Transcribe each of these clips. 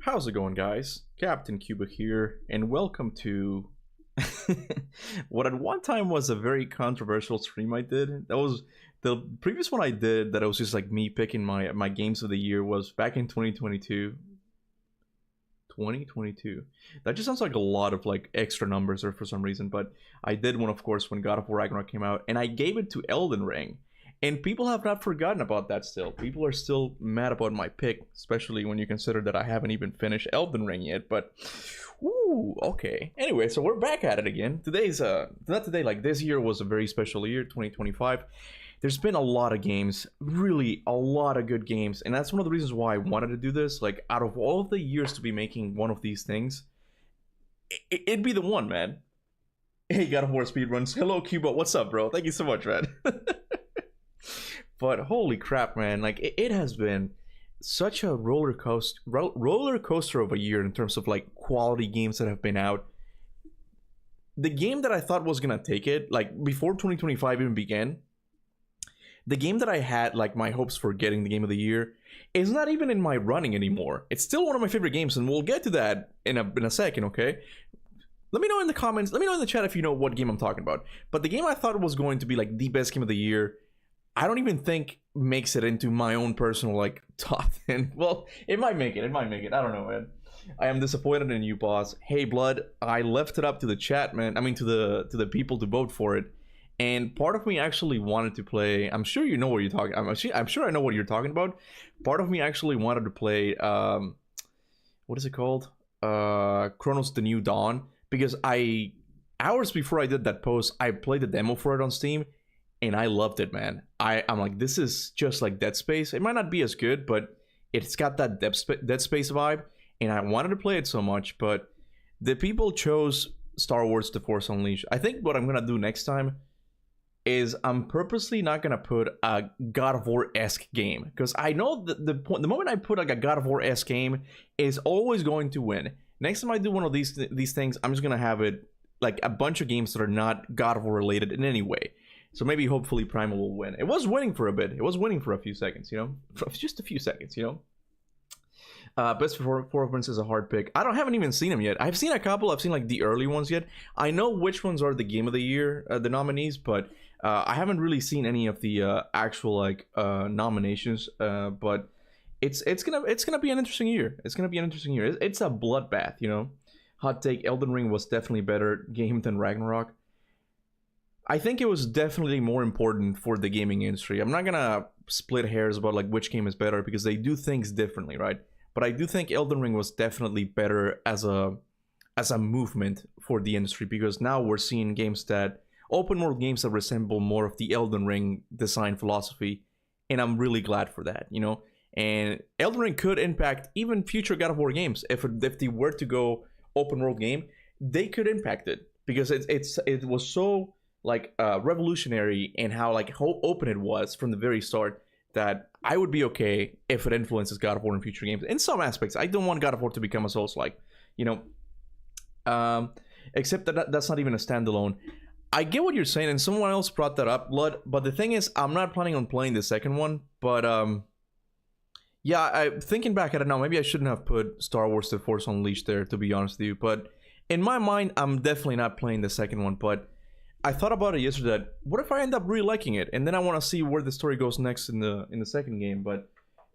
How's it going, guys? Captain Kuba here, and welcome to what at one time was a very controversial stream I did. That was the previous one I did that was just like me picking my games of the year was back in 2022. 2022. That just sounds like a lot of like extra numbers or for some reason, but I did one, of course, when God of War Ragnarok came out, and I gave it to Elden Ring. And people have not forgotten about that still. People are still mad about my pick, especially when you consider that I haven't even finished Elden Ring yet, but ooh, okay. Anyway, so we're back at it again. Today's not today, like this year was a very special year, 2025. There's been a lot of games, really a lot of good games, and that's one of the reasons why I wanted to do this. Like, out of all of the years to be making one of these things, it'd be the one, man. Hey, God of War speedruns. Hello, Cuba. What's up, bro? Thank you so much, man. But holy crap, man, like it has been such a roller coaster of a year in terms of like quality games that have been out. The game that I thought was gonna take it, like before 2025 even began, the game that I had like my hopes for getting the game of the year is not even in my running anymore. It's still one of my favorite games, and we'll get to that in a second, okay? Let me know in the comments, let me know in the chat if you know what game I'm talking about. But the game I thought was going to be like the best game of the year, I don't even think makes it into my own personal like top 10. Well, it might make it. I don't know, man. I am disappointed in you, boss. Hey, Blood, I left it up to the chat, man. I mean, to the people to vote for it. And part of me actually wanted to play. I'm sure you know what you're talking. I'm sure I know what you're talking about. Part of me actually wanted to play. What is it called? Chronos: The New Dawn. Because hours before I did that post, I played the demo for it on Steam. And I loved it, man. I'm like, this is just like Dead Space. It might not be as good, but it's got that Dead Space vibe. And I wanted to play it so much, but the people chose Star Wars: The Force Unleashed. I think what I'm going to do next time is I'm purposely not going to put a God of War-esque game. Because I know that the moment I put like a God of War-esque game is always going to win. Next time I do one of these things, I'm just going to have it like a bunch of games that are not God of War related in any way. So maybe, hopefully, Primal will win. It was winning for a bit. It was winning for a few seconds, you know? For just a few seconds, you know? Best Performance is a hard pick. Haven't even seen them yet. I've seen a couple. I've seen, like, the early ones yet. I know which ones are the Game of the Year, the nominees, but I haven't really seen any of the actual, like, nominations. But it's gonna be an interesting year. It's gonna be an interesting year. It's a bloodbath, you know? Hot take, Elden Ring was definitely better game than Ragnarok. I think it was definitely more important for the gaming industry. I'm not gonna split hairs about like which game is better because they do things differently, right? But I do think Elden Ring was definitely better as a movement for the industry, because now we're seeing games that open world games that resemble more of the Elden Ring design philosophy, and I'm really glad for that, you know. And Elden Ring could impact even future God of War games if they were to go open world game. They could impact it because it was so like revolutionary and how open it was from the very start that I would be okay if it influences God of War in future games. In some aspects, I don't want God of War to become a Souls-like, you know. Except that that's not even a standalone. I get what you're saying, and someone else brought that up, Blood. But the thing is, I'm not planning on playing the second one. But yeah, thinking back, I don't know. Maybe I shouldn't have put Star Wars: The Force Unleashed there, to be honest with you. But in my mind, I'm definitely not playing the second one. But I thought about it yesterday. That what if I end up really liking it, and then I want to see where the story goes next in the second game? But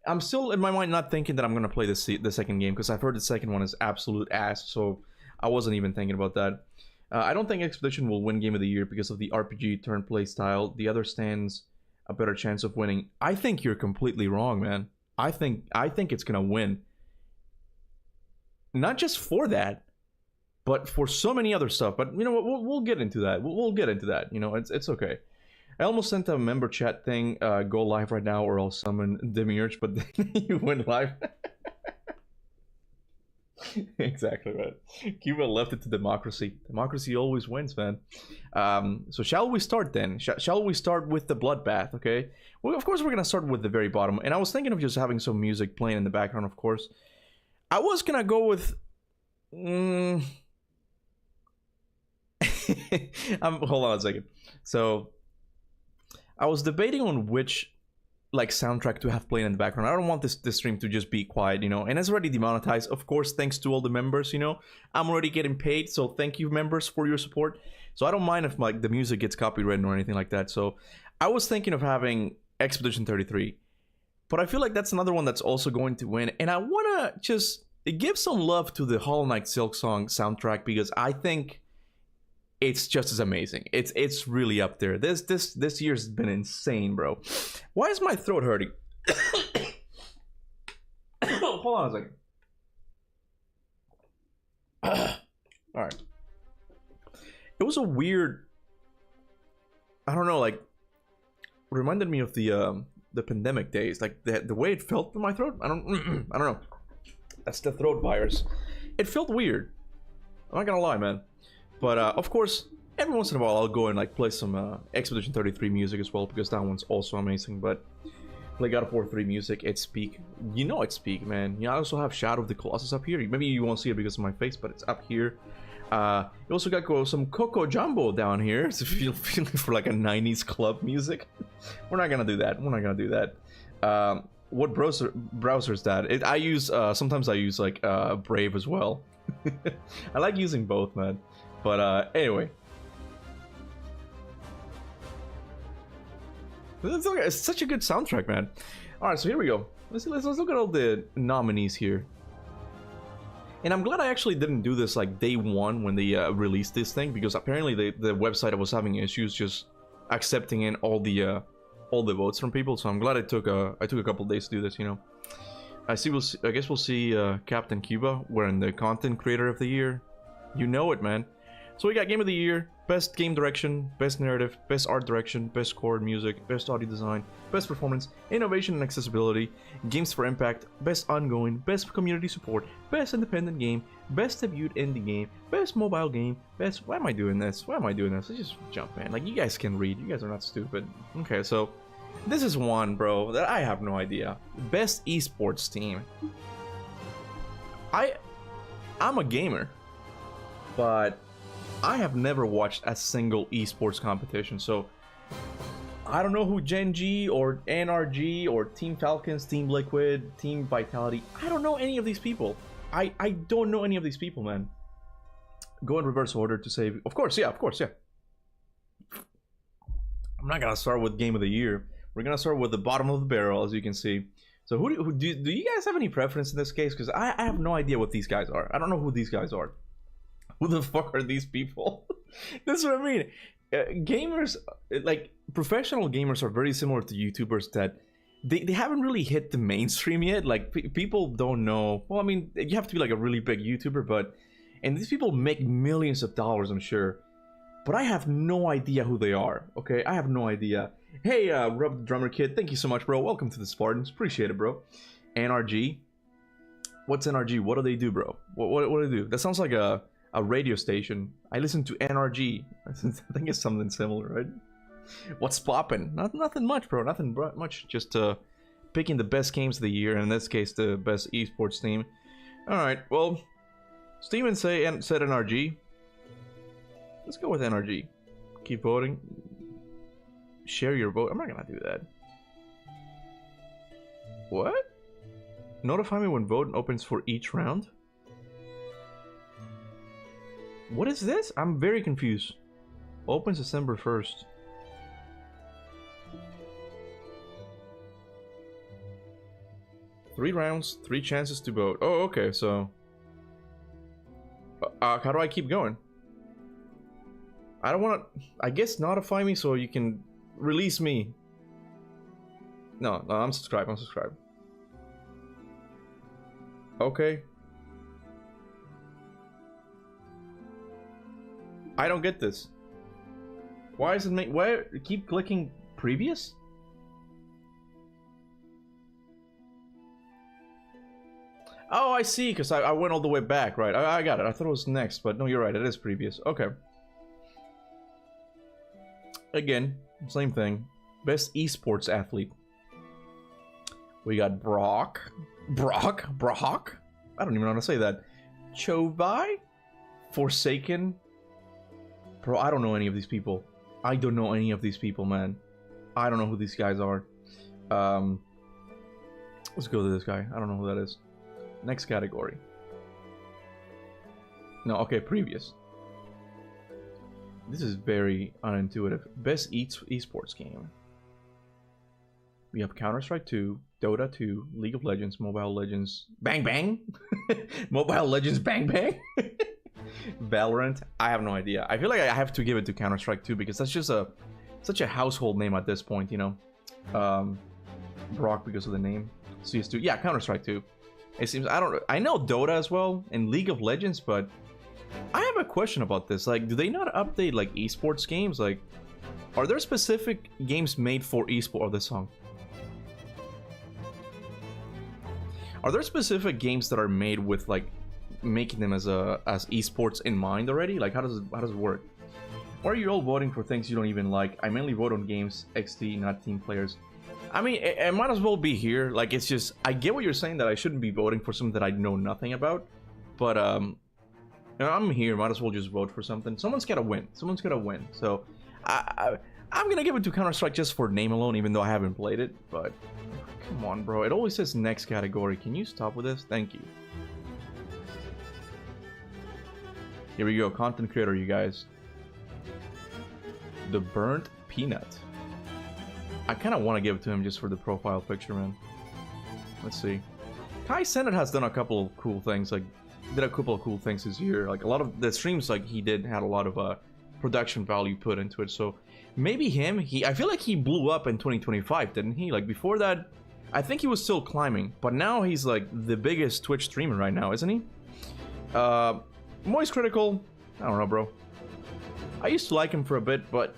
I'm still in my mind not thinking that I'm gonna play the second game, because I've heard the second one is absolute ass. So I wasn't even thinking about that. I don't think Expedition will win Game of the Year because of the RPG turn play style. The other stands a better chance of winning. I think you're completely wrong, man. I think it's gonna win. Not just for that, but for so many other stuff. But you know what? We'll get into that. We'll get into that. You know, it's okay. I almost sent a member chat thing. Go live right now, or I'll summon Demiurge. But then you went live. Exactly right. Cuba left it to democracy. Democracy always wins, man. So shall we start then? Shall we start with the bloodbath? Okay. Well, of course we're gonna start with the very bottom. And I was thinking of just having some music playing in the background. Of course, I was gonna go with. Hold on a second. So I was debating on which like soundtrack to have playing in the background. I don't want this stream to just be quiet, you know. And it's already demonetized, of course, thanks to all the members, you know. I'm already getting paid, so thank you, members, for your support. So I don't mind if like the music gets copyrighted or anything like that. So I was thinking of having Expedition 33, but I feel like that's another one that's also going to win. And I want to just give some love to the Hollow Knight Silksong soundtrack, because I think it's just as amazing. It's really up there. This year's been insane, bro. Why is my throat hurting? Hold on a second. All right. It was a weird, I don't know, like, reminded me of the pandemic days, like the way it felt in my throat. I don't know. That's the throat virus. It felt weird. I'm not gonna lie, man. But of course, every once in a while I'll go and like play some Expedition 33 music as well, because that one's also amazing. But play God of War 3 music, it's peak. You know it's peak, man. You also have Shadow of the Colossus up here. Maybe you won't see it because of my face, but it's up here. You also got some Coco Jumbo down here. So feeling for like a 90s club music. We're not gonna do that. We're not gonna do that. What browser is that? I use sometimes I use like Brave as well. I like using both, man. But anyway, it's such a good soundtrack, man. All right, so here we go. Let's look at all the nominees here. And I'm glad I actually didn't do this like day one when they released this thing, because apparently the website was having issues just accepting in all the votes from people. So I'm glad I took a couple days to do this. You know, I guess we'll see Kaptain Kuba wearing the Content Creator of the Year. You know it, man. So we got Game of the Year, Best Game Direction, Best Narrative, Best Art Direction, Best Score and Music, Best Audio Design, Best Performance, Innovation and Accessibility, Games for Impact, Best Ongoing, Best Community Support, Best Independent Game, Best Debut Indie Game, Best Mobile Game, Best... Why am I doing this? Let's just jump, man. Like, you guys can read. You guys are not stupid. Okay, so this is one, bro, that I have no idea. Best Esports Team. I'm a gamer, but I have never watched a single esports competition, so I don't know who Gen G or NRG or Team Falcons, Team Liquid, Team Vitality. I don't know any of these people. I don't know any of these people, man. Go in reverse order to save. Of course, yeah. I'm not gonna start with Game of the Year. We're gonna start with the bottom of the barrel, as you can see. So who do you guys have any preference in this case? Because I have no idea what these guys are. I don't know who these guys are. Who the fuck are these people? That's what I mean. Gamers, like professional gamers, are very similar to YouTubers that they haven't really hit the mainstream yet. Like people don't know. Well, I mean, you have to be like a really big YouTuber, and these people make millions of dollars, I'm sure. But I have no idea who they are. Okay, I have no idea. Hey, Rob the Drummer Kid, thank you so much, bro. Welcome to the Spartans. Appreciate it, bro. NRG. What's NRG? What do they do, bro? What do they do? That sounds like a radio station. I listen to NRG. I think it's something similar, right? What's poppin'? Nothing much, bro. Nothing much. Just picking the best games of the year, and in this case, the best esports team. All right. Well, Steven said NRG. Let's go with NRG. Keep voting. Share your vote. I'm not gonna do that. What? Notify me when vote opens for each round. What is this? I'm very confused. Opens December 1st. Three rounds, 3 chances to vote. Oh, okay, so... how do I keep going? I don't want to... I guess notify me so you can release me. No, I'm subscribed. Okay. I don't get this. Why is it why keep clicking previous? Oh, I see, because I went all the way back, right? I got it. I thought it was next, but no, you're right. It is previous. Okay. Again, same thing. Best esports athlete. We got Brock. I don't even know how to say that. Chovai? Forsaken? Bro, I don't know any of these people. I don't know any of these people, man. I don't know who these guys are. Let's go to this guy. I don't know who that is. Next category. No, okay, previous. This is very unintuitive. Best esports game. We have Counter-Strike 2, Dota 2, League of Legends, Mobile Legends, Bang Bang, Mobile Legends, Bang Bang, Valorant. I have no idea. I feel like I have to give it to Counter-Strike 2 because that's just such a household name at this point, you know. Brock because of the name. CS2, yeah, Counter-Strike 2. It seems I know Dota as well and League of Legends, but I have a question about this. Like, do they not update like esports games? Like, are there specific games made for esport? Oh, this song. Are there specific games that are made with like making them as esports in mind already? Like, how does it work? Or are you all voting for things you don't even like? I mainly vote on games XD, not team players. I mean, it might as well be here. Like, it's just, I get what you're saying that I shouldn't be voting for something that I know nothing about, but you know, I'm here. Might as well just vote for something. Someone's gotta win. Someone's gotta win. So I'm gonna give it to Counter-Strike just for name alone, even though I haven't played it. But come on, bro. It always says next category. Can you stop with this? Thank you. Here we go. Content creator, you guys. The Burnt Peanut. I kind of want to give it to him just for the profile picture, man. Let's see. Kai Cenat has done a couple of cool things. Like, did a couple of cool things this year. Like, a lot of the streams, like, he did had a lot of production value put into it. So maybe him. I feel like he blew up in 2025, didn't he? Like, before that, I think he was still climbing, but now he's like the biggest Twitch streamer right now, isn't he? Moist Critical, I don't know, bro. I used to like him for a bit, but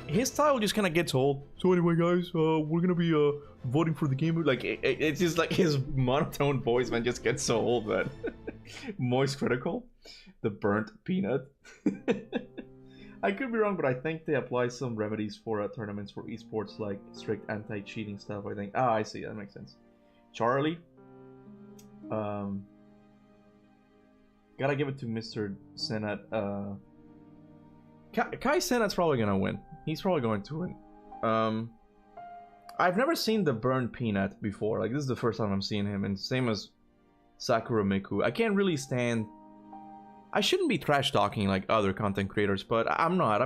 his style just kind of gets old. So anyway, guys, we're gonna be voting for the game. Like, it's just like his monotone voice, man, just gets so old, man. Moist Critical, the Burnt Peanut. I could be wrong, but I think they apply some remedies for tournaments for esports, like strict anti-cheating stuff, I think. Ah, I see, that makes sense. Charlie. Gotta give it to Mr. Cenat. Kai Cenat's probably gonna win. He's probably going to win. I've never seen the Burnt Peanut before. Like, this is the first time I'm seeing him, and same as Sakura Miku. I can't really stand... I shouldn't be trash talking like other content creators, but I'm not.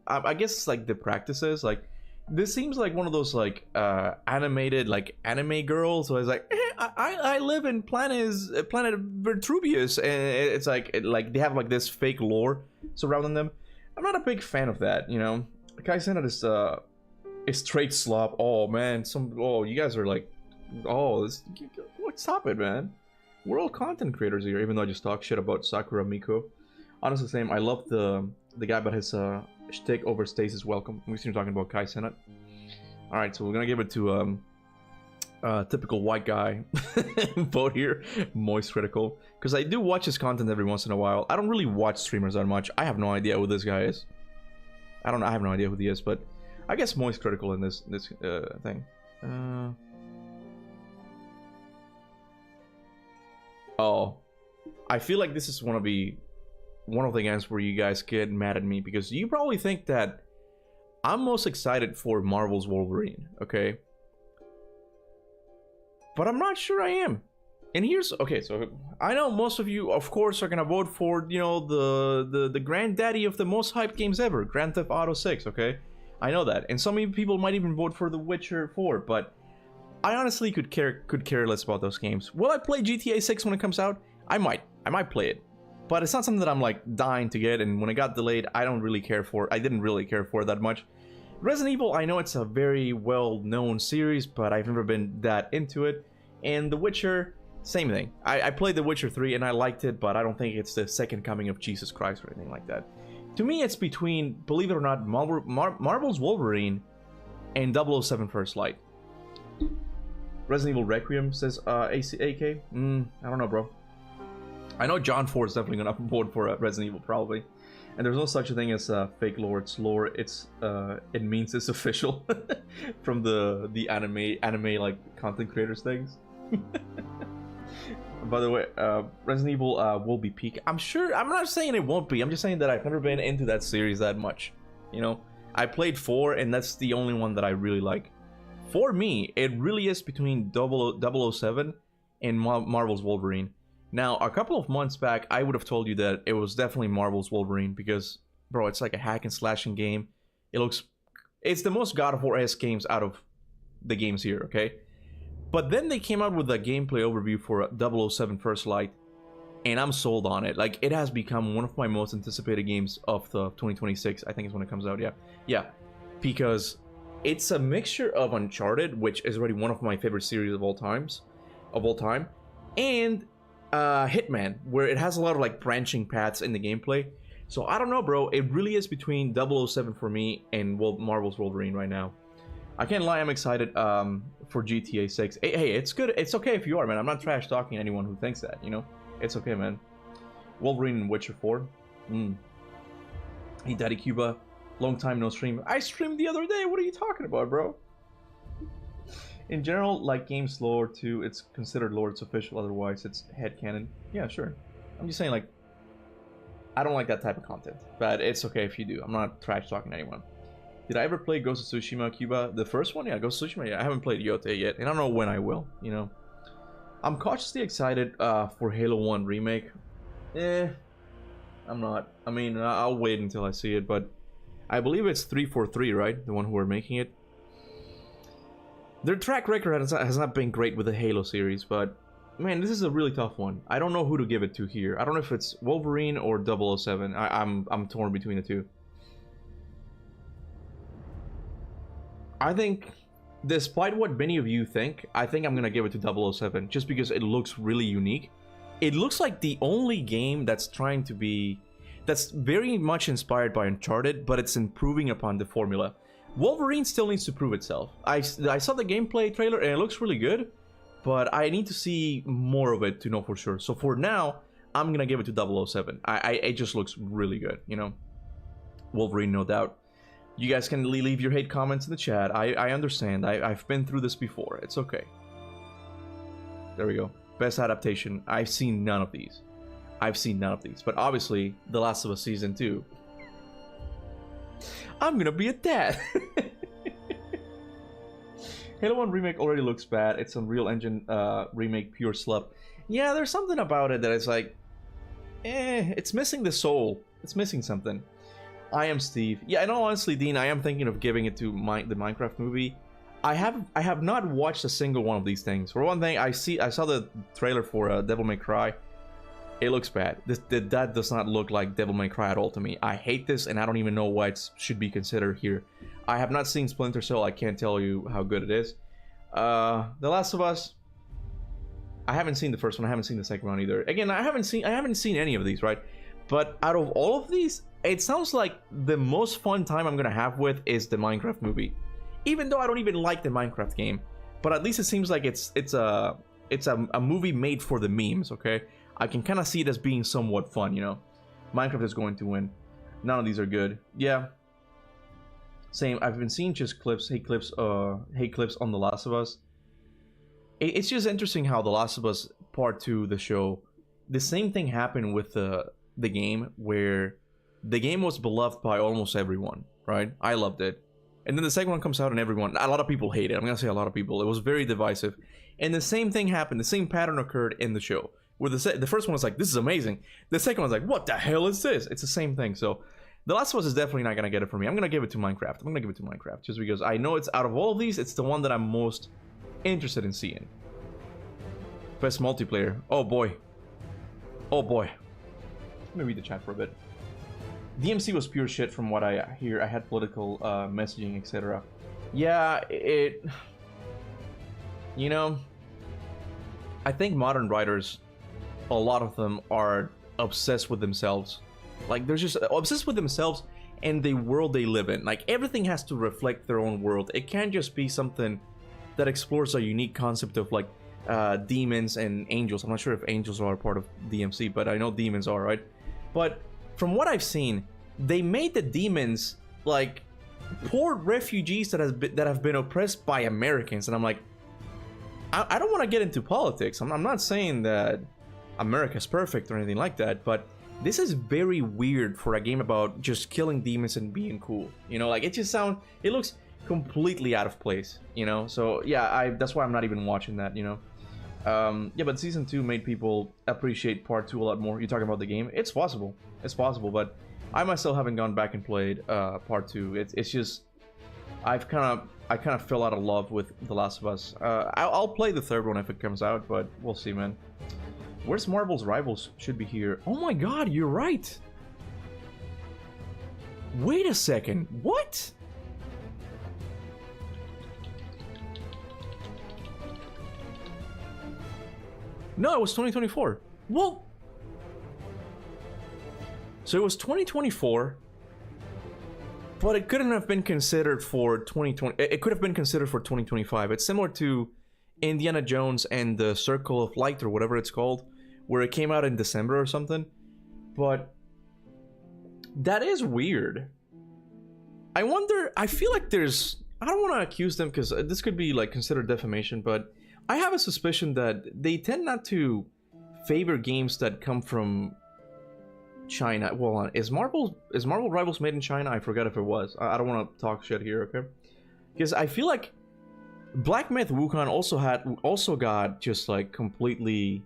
I guess it's like the practices. Like, this seems like one of those like animated like anime girls. So it's like, I live in planet Vitruvius, and it's like they have like this fake lore surrounding them. I'm not a big fan of that, you know. Kai Cenat is straight slop. Oh man, you guys are like, stop it, man. We're all content creators here, even though I just talk shit about Sakura Miko. Honestly, same. I love the guy, but his shtick overstays his welcome. We seem talking about Kai Cenat. All right, so we're gonna give it to typical white guy vote here, Moist Critical, because I do watch his content every once in a while. I don't really watch streamers that much. I have no idea who this guy is. I have no idea who he is, but I guess Moist Critical in this thing. Oh, I feel like this is one of the games where you guys get mad at me, because you probably think that I'm most excited for Marvel's Wolverine, okay? But I'm not sure I am. And here's, okay, so I know most of you, of course, are gonna vote for, you know, the granddaddy of the most hyped games ever, Grand Theft Auto 6, okay? I know that. And some people might even vote for The Witcher 4, but I honestly could care less about those games. Will I play GTA 6 when it comes out? I might play it. But it's not something that I'm like dying to get, and when it got delayed, I didn't really care for it that much. Resident Evil, I know it's a very well-known series, but I've never been that into it. And The Witcher, same thing. I played The Witcher 3 and I liked it, but I don't think it's the second coming of Jesus Christ or anything like that. To me, it's between, believe it or not, Marvel's Wolverine and 007 First Light. Resident Evil Requiem, says AK. I don't know, bro. I know John Ford is definitely gonna vote for Resident Evil, probably. And there's no such a thing as fake lore. It's lore. It means it's official from the anime like content creators things. By the way, Resident Evil will be peak. I'm sure. I'm not saying it won't be. I'm just saying that I've never been into that series that much. You know, I played 4, and that's the only one that I really like. for me, it really is between 007 and Marvel's Wolverine. Now, a couple of months back, I would have told you that it was definitely Marvel's Wolverine because, bro, it's like a hack and slashing game. It's the most God of War-esque games out of the games here, okay? But then they came out with a gameplay overview for 007 First Light, and I'm sold on it. Like, it has become one of my most anticipated games of the 2026, I think is when it comes out, yeah. Because it's a mixture of Uncharted, which is already one of my favorite series of all time, and Hitman, where it has a lot of like branching paths in the gameplay. So I don't know, bro. It really is between 007 for me and Marvel's Wolverine right now. I can't lie, I'm excited for GTA 6. Hey, it's good. It's okay if you are, man. I'm not trash talking anyone who thinks that, you know? It's okay, man. Wolverine and Witcher 4. Hey, Daddy Kuba. Long time no stream. I streamed the other day. What are you talking about, bro? In general, like games lore too, it's considered lore, it's official, otherwise it's headcanon. Yeah, sure. I'm just saying, like, I don't like that type of content, but it's okay if you do. I'm not trash talking to anyone. Did I ever play Ghost of Tsushima, Cuba? The first one? Yeah, Ghost of Tsushima. Yeah, I haven't played Yote yet, and I don't know when I will, you know. I'm cautiously excited for Halo 1 Remake. I'm not. I mean, I'll wait until I see it, but I believe it's 343, right? The one who are making it. Their track record has not been great with the Halo series, but man, this is a really tough one. I don't know who to give it to here. I don't know if it's Wolverine or 007. I'm torn between the two. I think, despite what many of you think, I think I'm gonna give it to 007 just because it looks really unique. It looks like the only game that's that's very much inspired by Uncharted, but it's improving upon the formula. Wolverine still needs to prove itself. I saw the gameplay trailer and it looks really good, but I need to see more of it to know for sure. So for now, I'm gonna give it to 007. It just looks really good, you know. Wolverine, no doubt. You guys can leave your hate comments in the chat. I understand. I've been through this before. It's okay. There we go. Best adaptation. I've seen none of these. But obviously, The Last of Us Season 2. I'm gonna be a dad. Halo 1 Remake already looks bad. It's Unreal Engine remake, pure slup. Yeah, there's something about it that is like, it's missing the soul. It's missing something. I am Steve. Yeah, I know, honestly, Dean, I am thinking of giving it to the Minecraft movie. I have not watched a single one of these things. For one thing, I saw the trailer for Devil May Cry. It looks bad. That does not look like Devil May Cry at all to me. I hate this, and I don't even know why it should be considered here. I have not seen Splinter Cell. I can't tell you how good it is. The Last of Us. I haven't seen the first one. I haven't seen the second one either. Again, I haven't seen any of these, right? But out of all of these, it sounds like the most fun time I'm gonna have with is the Minecraft movie. Even though I don't even like the Minecraft game, but at least it seems like it's a movie made for the memes. Okay. I can kind of see it as being somewhat fun, you know. Minecraft is going to win. None of these are good. Yeah. Same. I've been seeing just hate clips on The Last of Us. It's just interesting how The Last of Us Part 2, the show, the same thing happened with the game, where the game was beloved by almost everyone, right? I loved it. And then the second one comes out and a lot of people hate it. I'm gonna say a lot of people. It was very divisive. And the same thing happened. The same pattern occurred in the show. Where the first one was like, this is amazing. The second one's like, what the hell is this? It's the same thing. So The Last of Us is definitely not going to get it for me. I'm going to give it to Minecraft. Just because I know it's out of all of these, it's the one that I'm most interested in seeing. Best multiplayer. Oh boy. Let me read the chat for a bit. DMC was pure shit from what I hear. I had political messaging, etc. Yeah, you know, I think modern writers, a lot of them are obsessed with themselves. Like, they're just obsessed with themselves and the world they live in. Like, everything has to reflect their own world. It can't just be something that explores a unique concept of, like, demons and angels. I'm not sure if angels are part of DMC, but I know demons are, right? But from what I've seen, they made the demons like poor refugees that have been oppressed by Americans. And I'm like, I don't want to get into politics. I'm not saying that America's perfect or anything like that, but this is very weird for a game about just killing demons and being cool. You know, like, it looks completely out of place, you know. So yeah, that's why I'm not even watching that, you know. Yeah, but season 2 made people appreciate part 2 a lot more. You're talking about the game? It's possible, but I myself haven't gone back and played part 2. It's just I kind of fell out of love with The Last of Us. I'll play the third one if it comes out, but we'll see, man. Where's Marvel's Rivals? Should be here. Oh my god, you're right. Wait a second. What? No, it was 2024. Whoa. So it was 2024, but it couldn't have been considered for 2020. It could have been considered for 2025. It's similar to Indiana Jones and the Circle of Light or whatever it's called, where it came out in December or something. But that is weird. I wonder, I feel like there's, I don't want to accuse them because this could be like considered defamation, but I have a suspicion that they tend not to favor games that come from China. Well, is Marvel Rivals made in China? I forgot if it was. I don't want to talk shit here, okay? Because I feel like Black Myth Wukong also got just like completely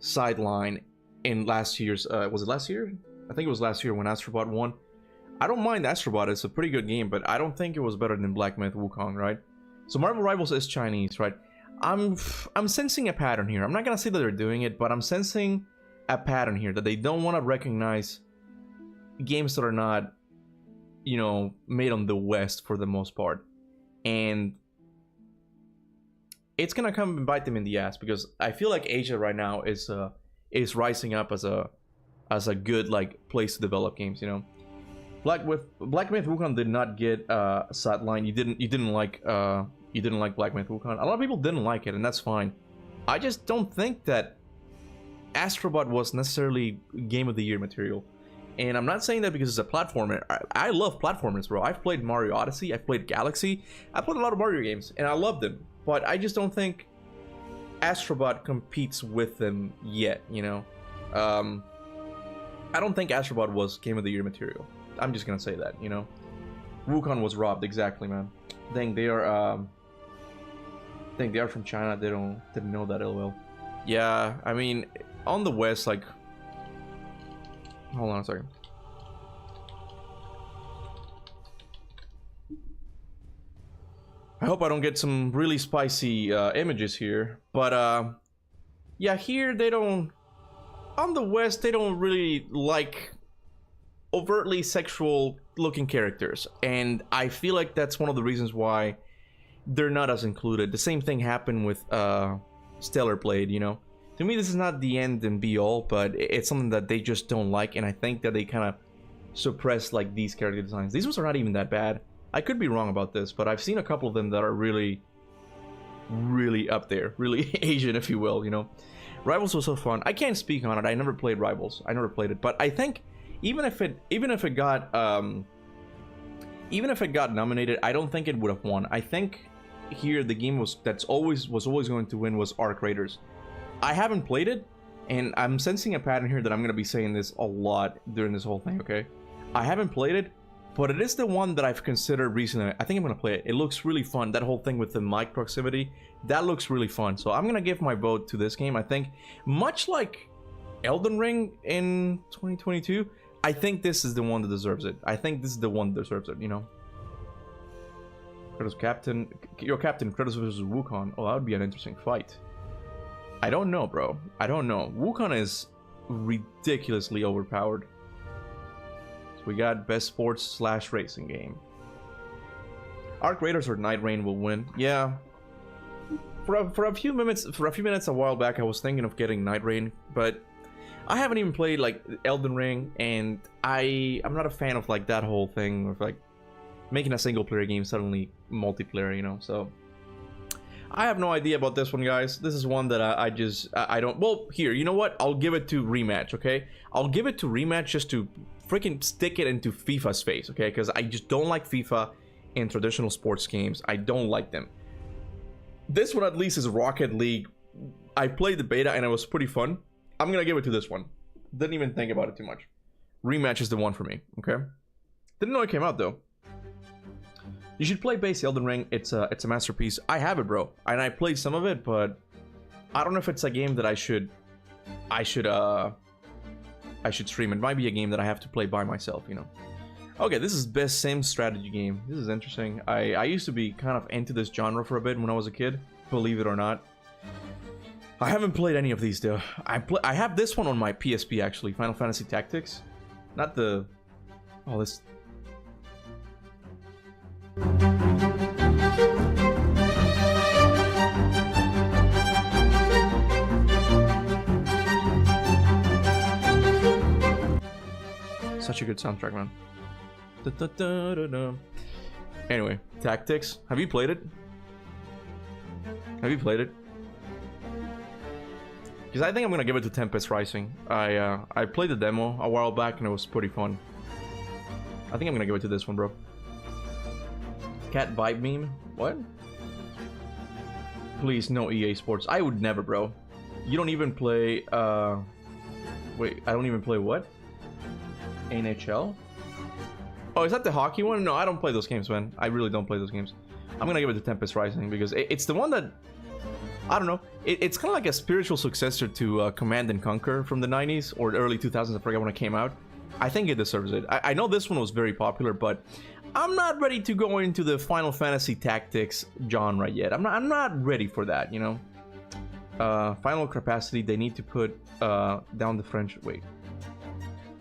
sidelined in last year's. Was it last year? I think it was last year when Astrobot won. I don't mind Astrobot; it's a pretty good game, but I don't think it was better than Black Myth Wukong, right? So Marvel Rivals is Chinese, right? I'm sensing a pattern here. I'm not gonna say that they're doing it, but I'm sensing a pattern here that they don't want to recognize games that are not, you know, made on the West for the most part, and it's gonna come and bite them in the ass because I feel like Asia right now is rising up as a good like place to develop games, you know. Black Myth Wukong did not get sidelined. You didn't like Black Myth Wukong. A lot of people didn't like it, and that's fine. I just don't think that Astrobot was necessarily Game of the Year material. And I'm not saying that because it's a platformer. I love platformers, bro. I've played Mario Odyssey, I've played Galaxy, I've played a lot of Mario games, and I love them. But I just don't think Astrobot competes with them yet, you know? I don't think Astrobot was Game of the Year material. I'm just gonna say that, you know? Wukong was robbed, exactly, man. Dang, they are from China. They didn't know that LOL. Yeah, I mean, on the West, like, hold on a second. I hope I don't get some really spicy images here, but yeah, here they don't. On the West, they don't really like overtly sexual looking characters, and I feel like that's one of the reasons why they're not as included. The same thing happened with Stellar Blade, you know. To me, this is not the end and be all, but it's something that they just don't like, and I think that they kind of suppress like these character designs. These ones are not even that bad. I could be wrong about this, but I've seen a couple of them that are really, really up there, really Asian, if you will, you know. Rivals was so fun. I can't speak on it. I never played Rivals. I never played it, but I think even if it got nominated, I don't think it would have won. I think here the game was always going to win was Arc Raiders. I haven't played it, and I'm sensing a pattern here that I'm gonna be saying this a lot during this whole thing. Okay, I haven't played it, but it is the one that I've considered recently. I think I'm gonna play it. It looks really fun. That whole thing with the mic proximity, that looks really fun. So I'm gonna give my vote to this game. I think much like Elden Ring in 2022. I think this is the one that deserves it. I think this is the one that deserves it, you know? Kratos Captain... Your Captain, Kratos versus Wukong. Oh, that would be an interesting fight. I don't know, bro. I don't know. Wukong is ridiculously overpowered. So we got best sports / racing game. Arc Raiders or Night Rain will win. Yeah. For a few minutes a while back, I was thinking of getting Night Rain, but I haven't even played like Elden Ring, and I'm not a fan of like that whole thing of like making a single player game suddenly multiplayer, you know. So I have no idea about this one, guys. This is one that I don't. Well, here, you know what? I'll give it to Rematch, okay? I'll give it to Rematch just to freaking stick it into FIFA's face, okay? Because I just don't like FIFA in traditional sports games. I don't like them. This one at least is Rocket League. I played the beta and it was pretty fun. I'm gonna give it to this one. Didn't even think about it too much. Rematch is the one for me, okay? Didn't know it came out though. You should play base Elden Ring. It's a masterpiece. I have it, bro, and I played some of it, but I don't know if it's a game that I should stream. It might be a game that I have to play by myself, you know. Okay, this is best sim strategy game. This is interesting. I used to be kind of into this genre for a bit when I was a kid, believe it or not. I haven't played any of these though. I have this one on my PSP actually, Final Fantasy Tactics. Not the... Oh, this... Such a good soundtrack, man. Da, da, da, da, da. Anyway, Tactics. Have you played it? Have you played it? Because I think I'm gonna give it to Tempest Rising. I played the demo a while back and it was pretty fun. I think I'm gonna give it to this one, bro. Cat vibe meme? What? Please, no EA Sports. I would never, bro. You don't even play, wait, I don't even play what? NHL? Oh, is that the hockey one? No, I don't play those games, man. I really don't play those games. I'm gonna give it to Tempest Rising because it's the one that... I don't know. It's kind of like a spiritual successor to Command and Conquer from the 90s or early 2000s. I forget when it came out. I think it deserves it. I know this one was very popular, but I'm not ready to go into the Final Fantasy Tactics genre yet. I'm not ready for that, you know. Final capacity. They need to put down the French. Wait.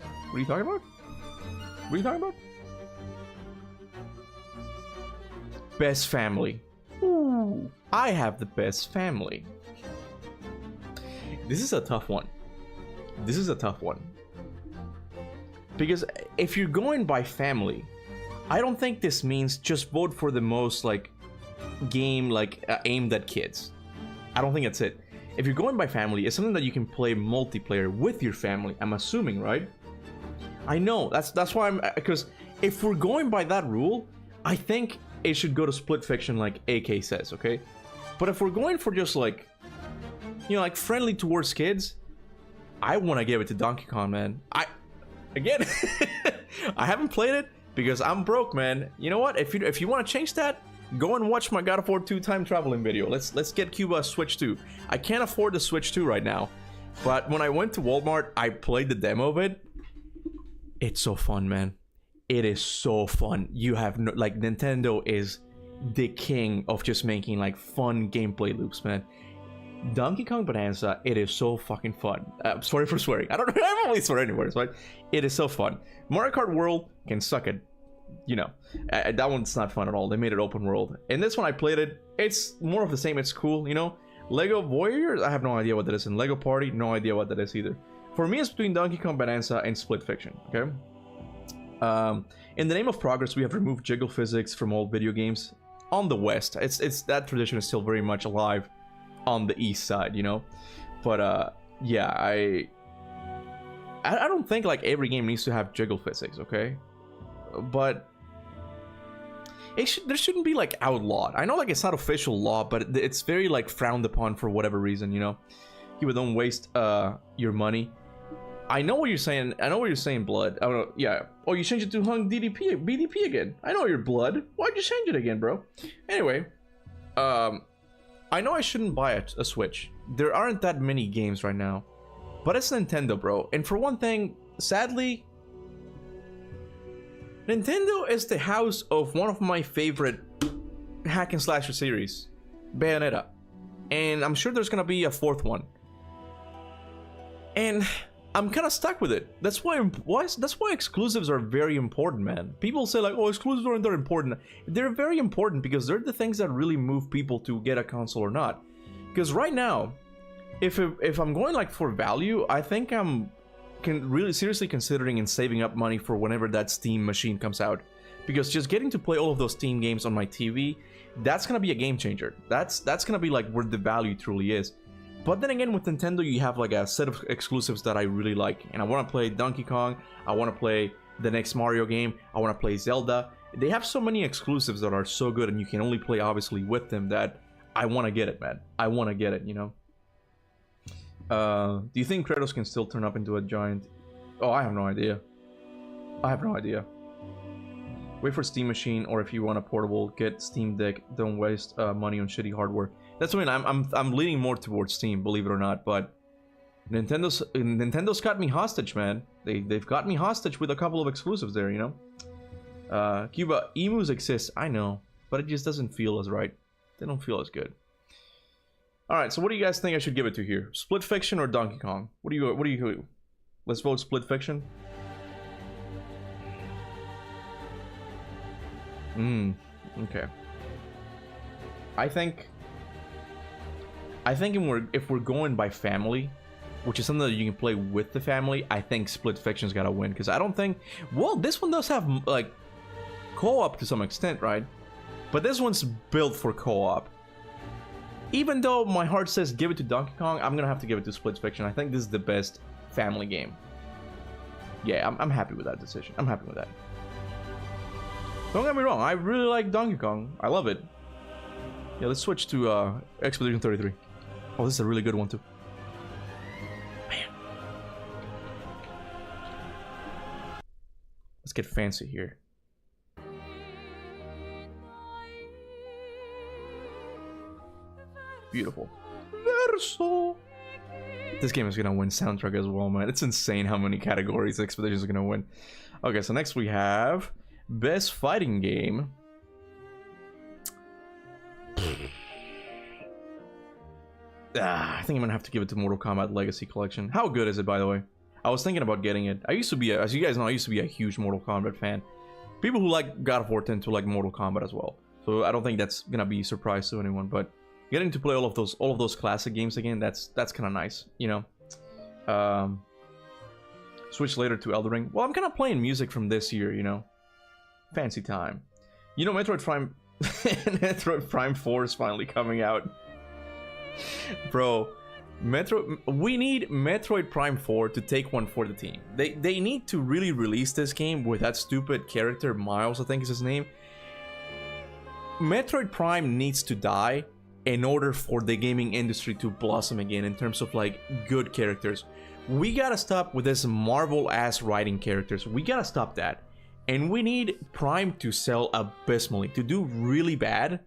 What are you talking about? What are you talking about? Best family. Ooh, I have the best family. This is a tough one. This is a tough one. Because if you're going by family, I don't think this means just vote for the most, like, game, like, aimed at kids. I don't think that's it. If you're going by family, it's something that you can play multiplayer with your family, I'm assuming, right? I know, that's why I'm... Because if we're going by that rule, I think it should go to split fiction like AK says, okay? But if we're going for just, like, you know, like, friendly towards kids, I want to give it to Donkey Kong, man. Again, I haven't played it because I'm broke, man. You know what? If you want to change that, go and watch my God of War 2 time traveling video. Let's get Cuba a Switch 2. I can't afford the Switch 2 right now, but when I went to Walmart, I played the demo of it. It's so fun, man. It is so fun. You have no, like, Nintendo is the king of just making, like, fun gameplay loops, man. Donkey Kong Bonanza, it is so fucking fun. Sorry for swearing. I don't really swear anywhere, but it is so fun. Mario Kart World can suck it. You know, that one's not fun at all. They made it open world. In this one, I played it. It's more of the same. It's cool, you know. Lego Warriors, I have no idea what that is. And Lego Party, no idea what that is either. For me, it's between Donkey Kong Bonanza and Split Fiction, okay? In the name of progress, we have removed jiggle physics from all video games on the West. It's that tradition is still very much alive on the East side, you know. But yeah, I don't think like every game needs to have jiggle physics, okay? But there shouldn't be like outlawed. I know like it's not official law, but it's very like frowned upon for whatever reason, you know. You don't waste your money. I know what you're saying. I know what you're saying, Blood. I don't know. Yeah. Oh, you changed it to Hung BDP again. I know you're Blood. Why'd you change it again, bro? Anyway, I know I shouldn't buy a Switch. There aren't that many games right now, but it's Nintendo, bro. And for one thing, sadly, Nintendo is the house of one of my favorite hack and slasher series, Bayonetta, and I'm sure there's gonna be a fourth one. And I'm kind of stuck with it. That's why exclusives are very important, man. People say like, oh, exclusives aren't that important. They're very important because they're the things that really move people to get a console or not. Because right now, if I'm going like for value, I think I'm really seriously considering and saving up money for whenever that Steam machine comes out. Because just getting to play all of those Steam games on my TV, that's gonna be a game changer. That's gonna be like where the value truly is. But then again, with Nintendo, you have like a set of exclusives that I really like. And I want to play Donkey Kong. I want to play the next Mario game. I want to play Zelda. They have so many exclusives that are so good, and you can only play, obviously, with them that I want to get it, man. I want to get it, you know? Do you think Kratos can still turn up into a giant? Oh, I have no idea. I have no idea. Wait for Steam Machine, or if you want a portable, get Steam Deck. Don't waste money on shitty hardware. That's what I mean. I'm leaning more towards Steam, believe it or not. But Nintendo's got me hostage, man. They've got me hostage with a couple of exclusives there, you know. Cuba, emus exist, I know, but it just doesn't feel as right. They don't feel as good. All right, so what do you guys think I should give it to here? Split Fiction or Donkey Kong? What do you? Let's vote Split Fiction. Okay. I think if we're going by family, which is something that you can play with the family, I think Split Fiction's gotta win, because I don't think, well, this one does have like co-op to some extent, right? But this one's built for co-op. Even though my heart says give it to Donkey Kong, I'm gonna have to give it to Split Fiction. I think this is the best family game. Yeah, I'm happy with that decision. I'm happy with that. Don't get me wrong, I really like Donkey Kong. I love it. Yeah, let's switch to Expedition 33. Oh, this is a really good one too. Man. Let's get fancy here. Beautiful. Verso. This game is gonna win soundtrack as well, man. It's insane how many categories Expedition is gonna win. Okay, so next we have Best Fighting Game. I think I'm gonna have to give it to Mortal Kombat Legacy Collection. How good is it, by the way? I was thinking about getting it. I used to be, as you guys know, I used to be a huge Mortal Kombat fan. People who like God of War tend to like Mortal Kombat as well. So I don't think that's gonna be a surprise to anyone. But getting to play all of those classic games again, that's kind of nice, you know. Switch later to Elden Ring. Well, I'm kind of playing music from this year, you know. Fancy time. You know, Metroid Prime 4 is finally coming out. Bro, we need Metroid Prime 4 to take one for the team. They need to really release this game with that stupid character, Miles, I think is his name. Metroid Prime needs to die in order for the gaming industry to blossom again in terms of like good characters. We gotta stop with this Marvel ass writing characters. We gotta stop that. And we need Prime to sell abysmally, to do really bad,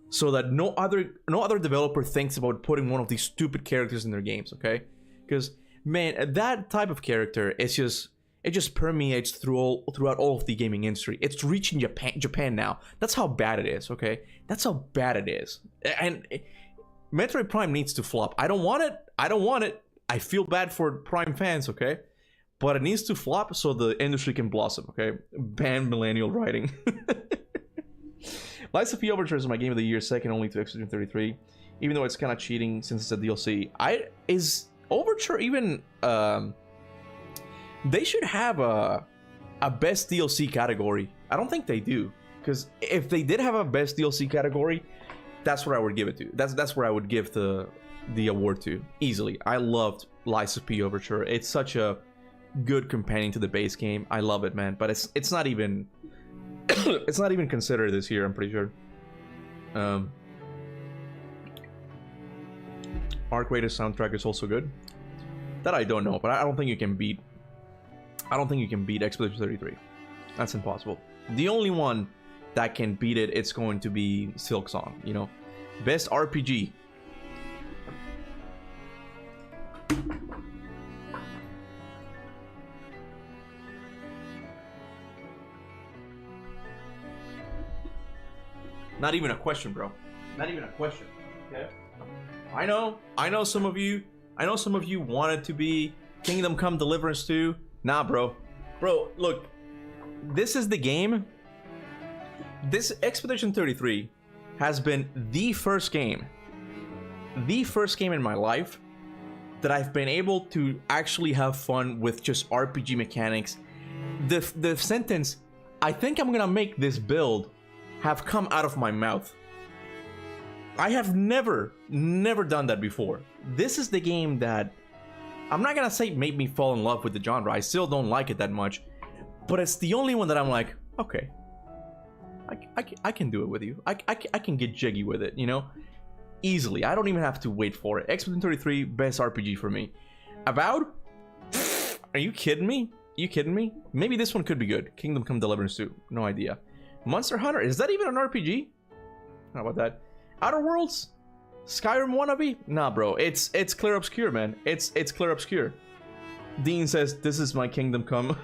so that no other developer thinks about putting one of these stupid characters in their games, okay? Because man, that type of character is just permeates throughout all of the gaming industry. It's reaching Japan now. That's how bad it is, okay? That's how bad it is. And Metroid Prime needs to flop. I don't want it. I feel bad for Prime fans, okay? But it needs to flop so the industry can blossom, okay? Ban millennial writing. Lies of P Overture is my game of the year, second only to Expedition 33. Even though it's kind of cheating since it's a DLC. Is Overture even... They should have a best DLC category. I don't think they do. Because if they did have a best DLC category, that's where I would give it to. That's where I would give the award to. Easily. I loved Lies of P Overture. It's such a good companion to the base game. I love it, man. But it's not even it's not even considered this year, I'm pretty sure. Arc Raiders soundtrack is also good. That I don't know, but I don't think you can beat Expedition 33. That's impossible. The only one that can beat it, it's going to be Silk Song, you know. Best RPG. Not even a question, bro. Not even a question. Okay. I know some of you wanted to be Kingdom Come Deliverance 2. Nah, bro. Bro, look. This is the game. This Expedition 33 has been the first game in my life that I've been able to actually have fun with just RPG mechanics. The sentence, I think I'm gonna make this build, have come out of my mouth. I have never done that before. This is the game that, I'm not gonna say made me fall in love with the genre. I still don't like it that much. But it's the only one that I'm like, okay, I can do it with you. I can get jiggy with it, you know? Easily. I don't even have to wait for it. Expedition 33, best RPG for me. Avowed? Are you kidding me? Maybe this one could be good. Kingdom Come Deliverance 2. No idea. Monster Hunter, is that even an RPG? How about that? Outer Worlds? Skyrim wannabe? Nah, bro, it's Clear Obscure, man. It's Clear Obscure. Dean says, this is my kingdom come.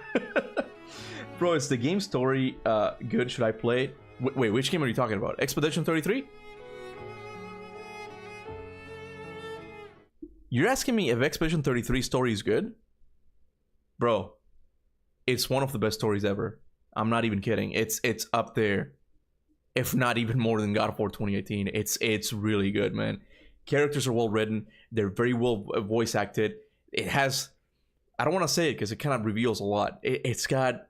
Bro, is the game story good? Should I play it? Wait, which game are you talking about? Expedition 33? You're asking me if Expedition 33 story is good? Bro, it's one of the best stories ever. I'm not even kidding. It's up there, if not even more than God of War 2018. It's really good, man. Characters are well written. They're very well voice acted. It has, I don't want to say it because it kind of reveals a lot. It's got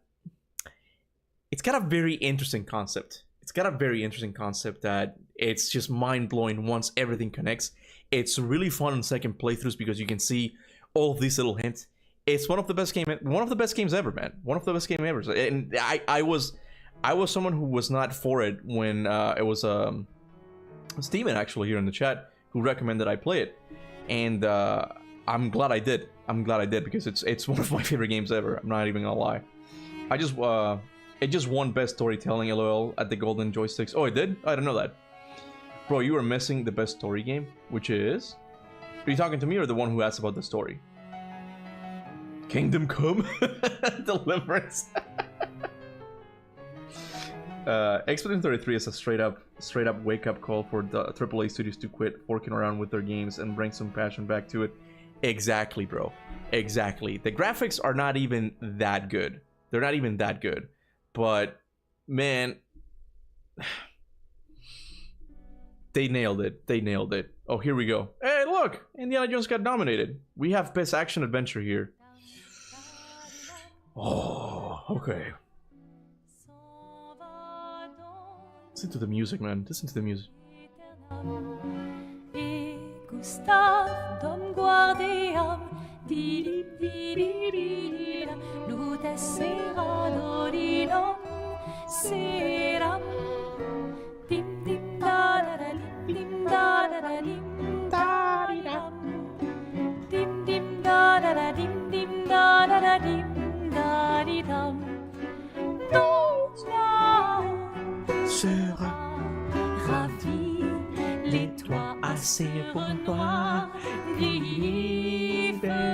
a very interesting concept. It's got a very interesting concept that it's just mind blowing once everything connects. It's really fun in second playthroughs because you can see all of these little hints. It's one of the best games ever, man. One of the best games ever. And I was someone who was not for it when it was Steven actually here in the chat who recommended I play it, and I'm glad I did. I'm glad I did because it's one of my favorite games ever. I'm not even gonna lie. It just won best storytelling LOL at the Golden Joysticks. Oh, it did? I didn't know that. Bro, you were missing the best story game, which is... Are you talking to me or the one who asked about the story? Kingdom Come? Deliverance. Expedition 33 is a straight up wake-up call for the AAA studios to quit forking around with their games and bring some passion back to it. Exactly, bro. Exactly. The graphics are not even that good. They're not even that good. But, man... They nailed it. They nailed it. Oh, here we go. Hey, look! Indiana Jones got nominated. We have Best Action Adventure here. Oh, okay. Listen to the music, man. Listen to the music. Sera ravi, les toits assez pour toi, libéra,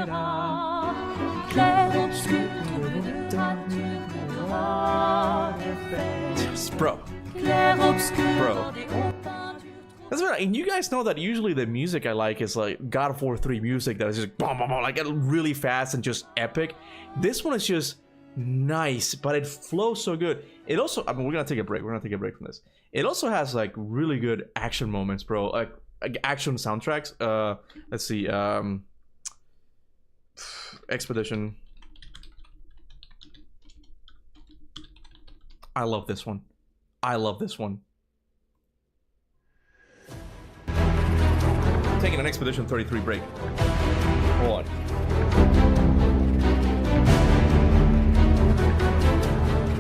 clair obscur, bro. Bro. That's right. And you guys know that usually the music I like is like God of War 3 music that is just boom, boom, boom, like really fast and just epic. This one is just nice, but it flows so good. It also, I mean, we're gonna take a break. We're gonna take a break from this. It also has like really good action moments, bro. Like action soundtracks. Let's see. Expedition. I love this one. I love this one. Taking an Expedition 33 break. Hold on.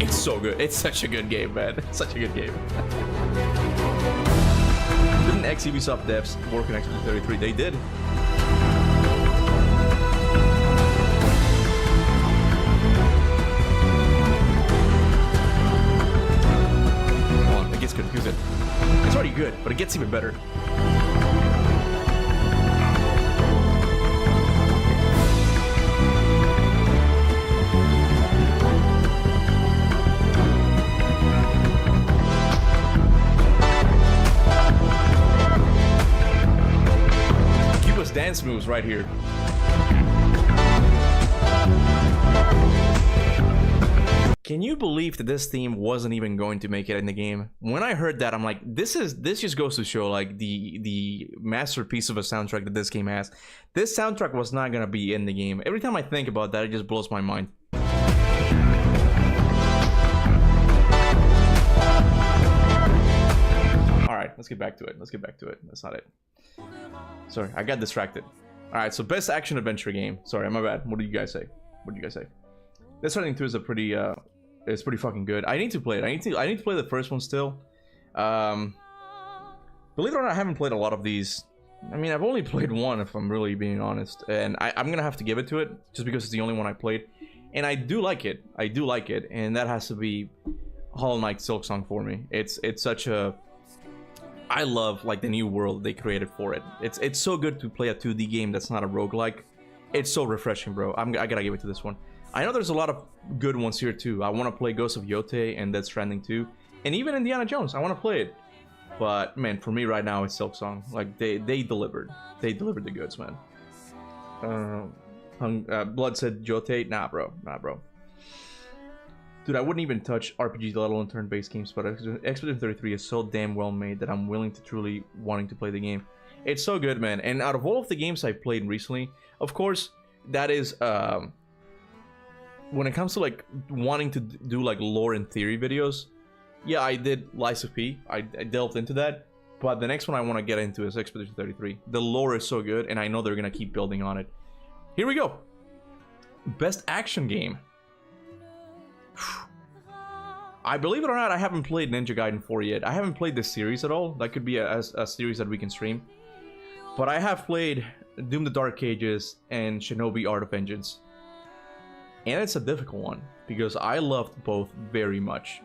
It's so good. It's such a good game, man. It's such a good game. Didn't ex-Ubisoft devs work on Expedition 33? They did. Hold on, it gets good. Here's it. It's already good, but it gets even better. Dance moves right here. Can you believe that this theme wasn't even going to make it in the game? When I heard that, I'm like, this just goes to show like the masterpiece of a soundtrack that this game has. This soundtrack was not gonna be in the game. Every time I think about that, it just blows my mind. All right, let's get back to it. Let's get back to it. That's not it. Sorry, I got distracted. Alright, so best action adventure game. Sorry, my bad. What do you guys say? What do you guys say? Death Stranding 2 is a pretty it's pretty fucking good. I need to play it. I need to play the first one still. Believe it or not, I haven't played a lot of these. I mean, I've only played one, if I'm really being honest. And I'm gonna have to give it to it, just because it's the only one I played. And I do like it. I do like it. And that has to be Hollow Knight Silksong for me. It's such a... I love like the new world they created for it. It's so good to play a 2D game that's not a roguelike. It's so refreshing, bro. I gotta give it to this one. I know there's a lot of good ones here too. I want to play Ghost of Yotei and Death Stranding 2. And even Indiana Jones, I want to play it. But man, for me right now it's Silksong. Like they delivered. They delivered the goods, man. Blood said Yotei. Nah, bro. Dude, I wouldn't even touch RPGs, let alone turn-based games, but Expedition 33 is so damn well made that I'm willing to truly wanting to play the game. It's so good, man. And out of all of the games I've played recently, of course, that is, when it comes to like wanting to do like lore and theory videos, yeah, I did Lies of P. I delved into that, but the next one I want to get into is Expedition 33. The lore is so good, and I know they're gonna keep building on it. Here we go. Best action game. I believe it or not, I haven't played Ninja Gaiden 4 yet. I haven't played this series at all. That could be a series that we can stream. But I have played Doom the Dark Ages and Shinobi Art of Vengeance. And it's a difficult one, because I loved both very much.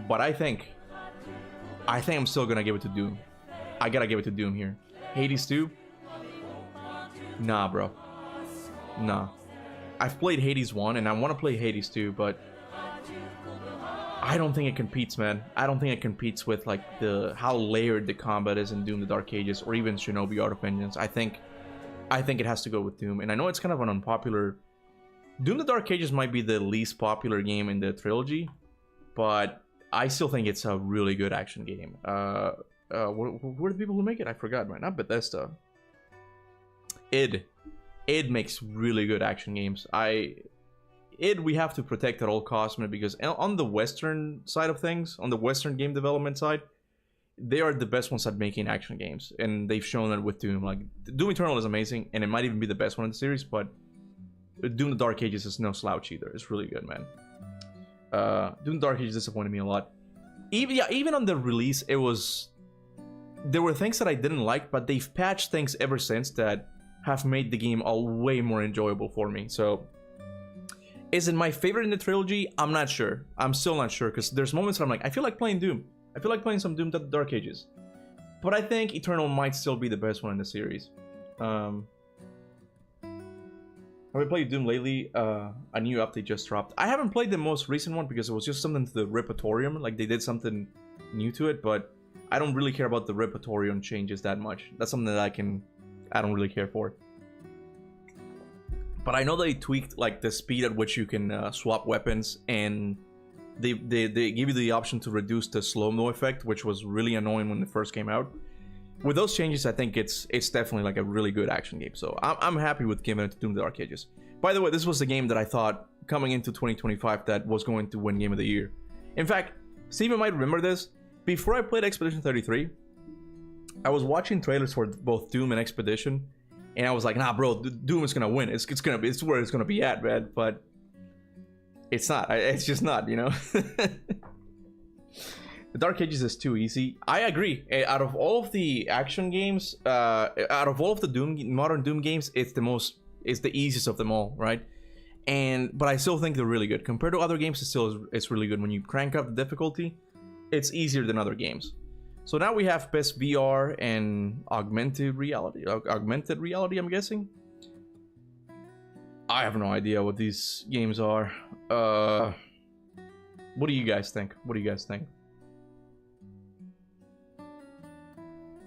But I think I'm still gonna give it to Doom. I gotta give it to Doom here. Hades 2? Nah, bro. Nah. I've played Hades 1 and I want to play Hades 2, but I don't think it competes, man. I don't think it competes with like how layered the combat is in Doom the Dark Ages or even Shinobi Art of Vengeance. I think it has to go with Doom, and I know it's kind of an unpopular... Doom the Dark Ages might be the least popular game in the trilogy, but I still think it's a really good action game. Who are the people who make it? I forgot, man. Not Bethesda. id makes really good action games. We have to protect at all costs, man, because on the Western side of things, on the Western game development side, they are the best ones at making action games, and they've shown that with Doom. Like, Doom Eternal is amazing, and it might even be the best one in the series, but Doom the Dark Ages is no slouch either. It's really good, man. Doom the Dark Ages disappointed me a lot. Even on the release, there were things that I didn't like, but they've patched things ever since that have made the game all way more enjoyable for me. So, is it my favorite in the trilogy? I'm not sure. I'm still not sure, because there's moments where I'm like, I feel like playing Doom. I feel like playing some Doom Dark Ages. But I think Eternal might still be the best one in the series. Have I played Doom lately? A new update just dropped. I haven't played the most recent one because it was just something to the Repertorium. Like, they did something new to it, but I don't really care about the Repertorium changes that much. That's something that I don't really care for. But I know they tweaked like the speed at which you can swap weapons, and they give you the option to reduce the slow-mo effect, which was really annoying when it first came out. With those changes, I think it's definitely like a really good action game. So I'm happy with giving it to Doom the Dark Ages. By the way, this was the game that I thought coming into 2025 that was going to win Game of the Year. In fact, Steven might remember this. Before I played Expedition 33, I was watching trailers for both Doom and Expedition, and I was like, nah, bro, Doom is gonna win. It's where it's gonna be at, man. But it's not. It's just not, you know. The Dark Ages is too easy. I agree. Out of all of the action games, out of all of the modern Doom games, it's the easiest of them all, right? But I still think they're really good compared to other games. It's really good. When you crank up the difficulty, it's easier than other games. So now we have best VR and augmented reality. Augmented reality, I'm guessing. I have no idea what these games are. What do you guys think?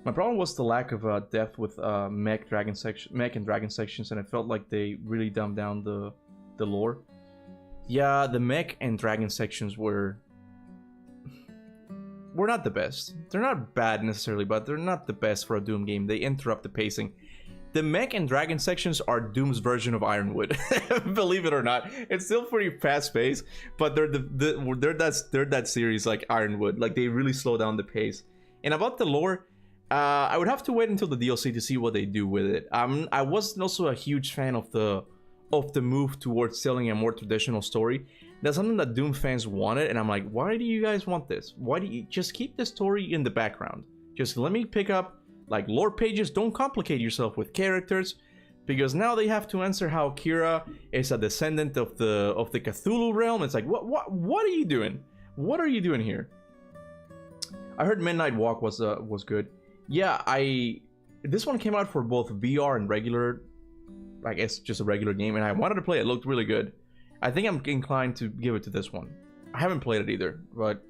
My problem was the lack of depth with mech and dragon sections, and it felt like they really dumbed down the lore. Yeah, the mech and dragon sections were not the best. They're not bad necessarily, but they're not the best for a Doom game. They interrupt the pacing. The mech and dragon sections are Doom's version of Ironwood. Believe it or not, it's still pretty fast-paced, but they're that series like Ironwood. Like, they really slow down the pace. And about the lore, I would have to wait until the DLC to see what they do with it. I wasn't also a huge fan of the move towards telling a more traditional story. That's something that Doom fans wanted, and I'm like, why do you guys want this? Why do you just keep the story in the background? Just let me pick up like lore pages. Don't complicate yourself with characters, because now they have to answer how Kira is a descendant of the Cthulhu realm. It's like, what are you doing? What are you doing here? I heard Midnight Walk was good. Yeah, this one came out for both VR and regular, I guess just a regular game, and I wanted to play it. It looked really good. I think I'm inclined to give it to this one. I haven't played it either, but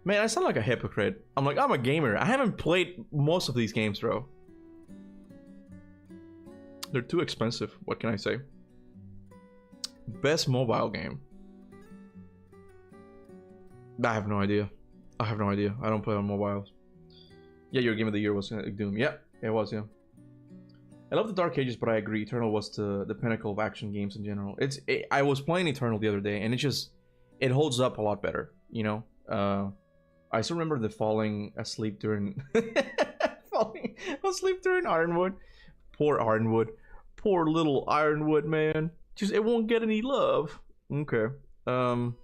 man, I sound like a hypocrite. I'm like, I'm a gamer. I haven't played most of these games, bro. They're too expensive. What can I say? Best mobile game. I have no idea. I have no idea. I don't play on mobiles. Yeah, your game of the year was Doom. Yeah, it was, yeah. I love the Dark Ages, but I agree. Eternal was the pinnacle of action games in general. I was playing Eternal the other day, and it holds up a lot better, you know? I still remember the falling asleep during... falling asleep during Ironwood. Poor Ironwood. Poor little Ironwood, man. Just, it won't get any love. Okay. I'm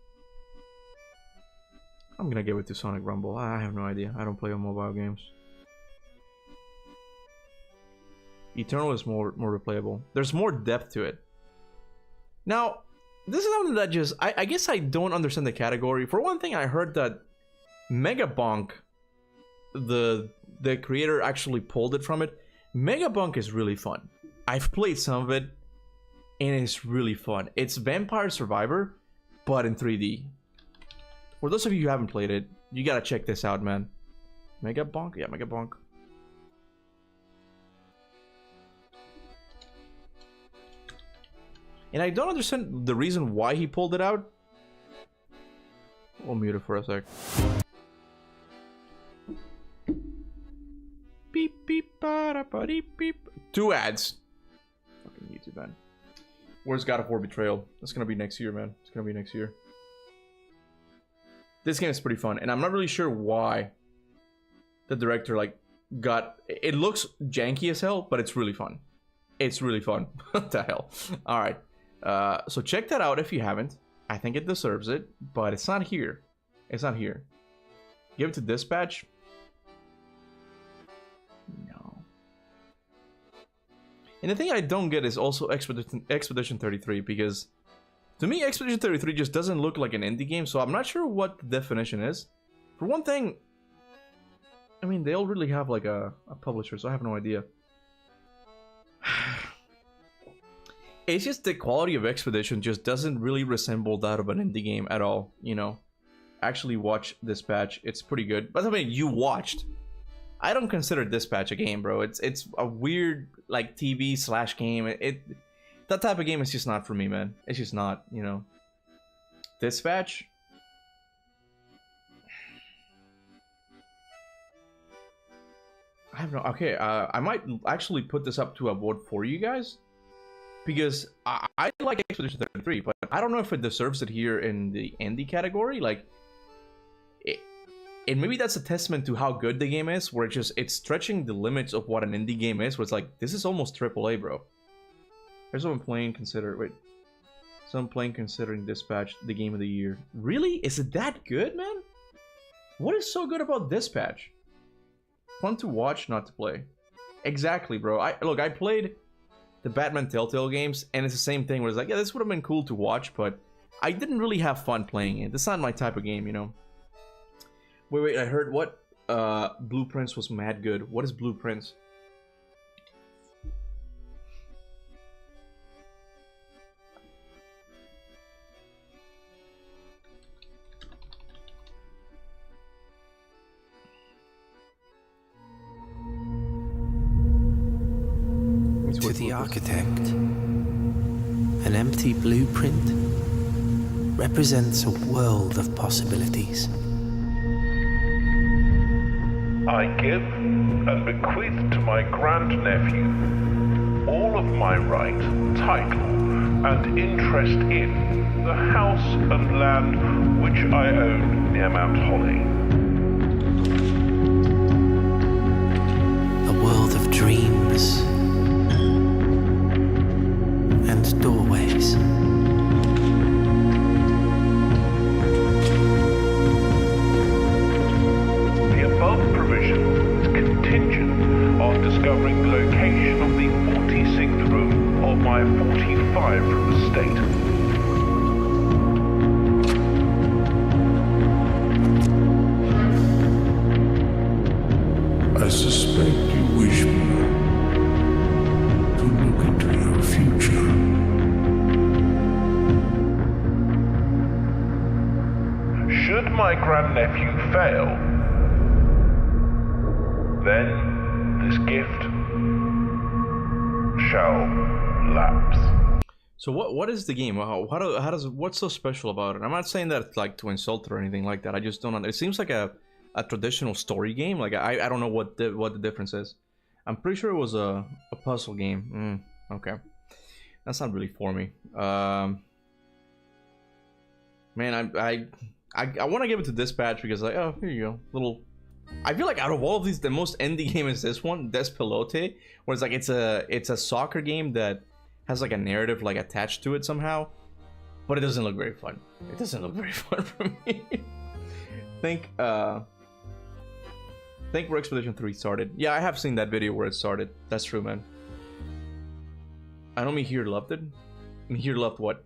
gonna give it to Sonic Rumble. I have no idea. I don't play on mobile games. Eternal is more replayable. There's more depth to it. Now, this is something that just... I guess I don't understand the category. For one thing, I heard that Megabonk, the creator, actually pulled it from it. Megabonk is really fun. I've played some of it, and it's really fun. It's Vampire Survivor, but in 3D. For those of you who haven't played it, you gotta check this out, man. Megabonk? Yeah, Megabonk. And I don't understand the reason why he pulled it out. I'll mute it for a sec. Beep, beep, ba-da-ba-dee, beep. 2 ads. Fucking YouTube, man. Where's God of War Betrayal? That's gonna be next year, man. It's gonna be next year. This game is pretty fun, and I'm not really sure why the director, like, got... It looks janky as hell, but it's really fun. It's really fun. What the hell? Alright. So check that out if you haven't. I think it deserves it, but it's not here. It's not here. Give it to Dispatch. No. And the thing I don't get is also Expedition 33, because to me, Expedition 33 just doesn't look like an indie game, so I'm not sure what the definition is. For one thing, I mean, they all really have like a publisher, so I have no idea. It's just the quality of Expedition just doesn't really resemble that of an indie game at all, you know? Actually watch Dispatch, it's pretty good. But I mean, you watched. I don't consider Dispatch a game, bro. It's a weird, like, TV/game. That type of game is just not for me, man. It's just not, you know? Dispatch? I have no... Okay, I might actually put this up to a vote for you guys. Because I like Expedition 33, but I don't know if it deserves it here in the indie category. Like, and maybe that's a testament to how good the game is, where it's stretching the limits of what an indie game is, where it's like, this is almost AAA, bro. There's someone playing considering Dispatch the game of the year. Really? Is it that good, man? What is so good about Dispatch? Fun to watch, not to play. Exactly, bro. Look, I played the Batman Telltale games, and it's the same thing where it's like, yeah, this would have been cool to watch, but I didn't really have fun playing it. It's not my type of game, you know? Wait, I heard what? Blueprints was mad good. What is Blueprints? To the architect, an empty blueprint represents a world of possibilities. I give and bequeath to my grandnephew all of my right, title, and interest in the house and land which I own near Mount Holly. A world of dreams and doorways. The above provision is contingent on discovering the location of the 46th room of my 45-room estate. my grandnephew fail, then this gift shall lapse. So what is the game? What's so special about it? I'm not saying that like to insult or anything like that. I just don't. It seems like a traditional story game. Like I don't know what the difference is. I'm pretty sure it was a puzzle game. Okay, that's not really for me. Man, I want to give it to Dispatch because like, oh, here you go, little. I feel like out of all of these, the most indie game is this one, Des Pilote, where it's like it's a soccer game that has like a narrative like attached to it somehow, but it doesn't look very fun. It doesn't look very fun for me. Think where Expedition 3 started. Yeah, I have seen that video where it started. That's true, man. I know Mihir loved it. Mihir loved what?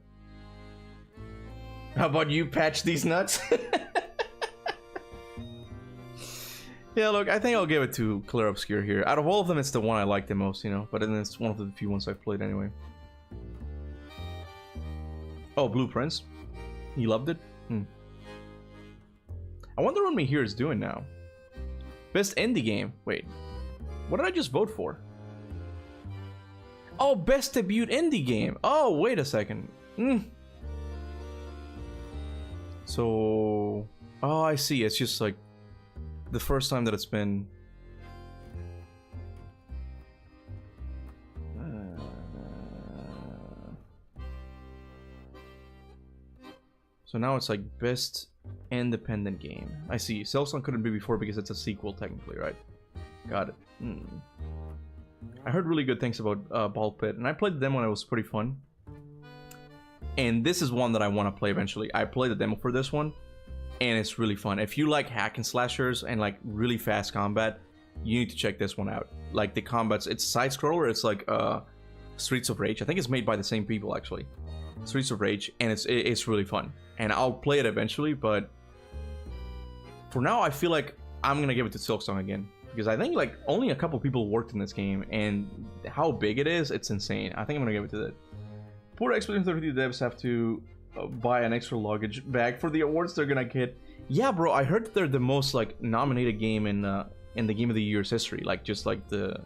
How about you patch these nuts? Yeah, look, I think I'll give it to Clear Obscure here. Out of all of them, it's the one I like the most, you know. But then it's one of the few ones I've played anyway. Oh, Blueprints. He loved it? I wonder what Mihir is doing now. Best indie game. Wait. What did I just vote for? Oh, best debut indie game. Oh, wait a second. So... Oh, I see. It's just like... the first time that it's been... So now it's like best independent game. I see. Silksong couldn't be before because it's a sequel technically, right? Got it. I heard really good things about Ball Pit, and I played the demo and it was pretty fun. And this is one that I want to play eventually. I played the demo for this one, and it's really fun. If you like hack and slashers and like really fast combat, you need to check this one out. Like the combats, it's side scroller. It's like Streets of Rage. I think it's made by the same people actually. Streets of Rage, and it's really fun. And I'll play it eventually, but for now I feel like I'm gonna give it to Silksong again because I think like only a couple people worked in this game, and how big it is, it's insane. I think I'm gonna give it to that. Poor Expedition 32 devs have to buy an extra luggage bag for the awards they're gonna get. Yeah, bro, I heard that they're the most like nominated game in the Game of the Year's history. Like just like the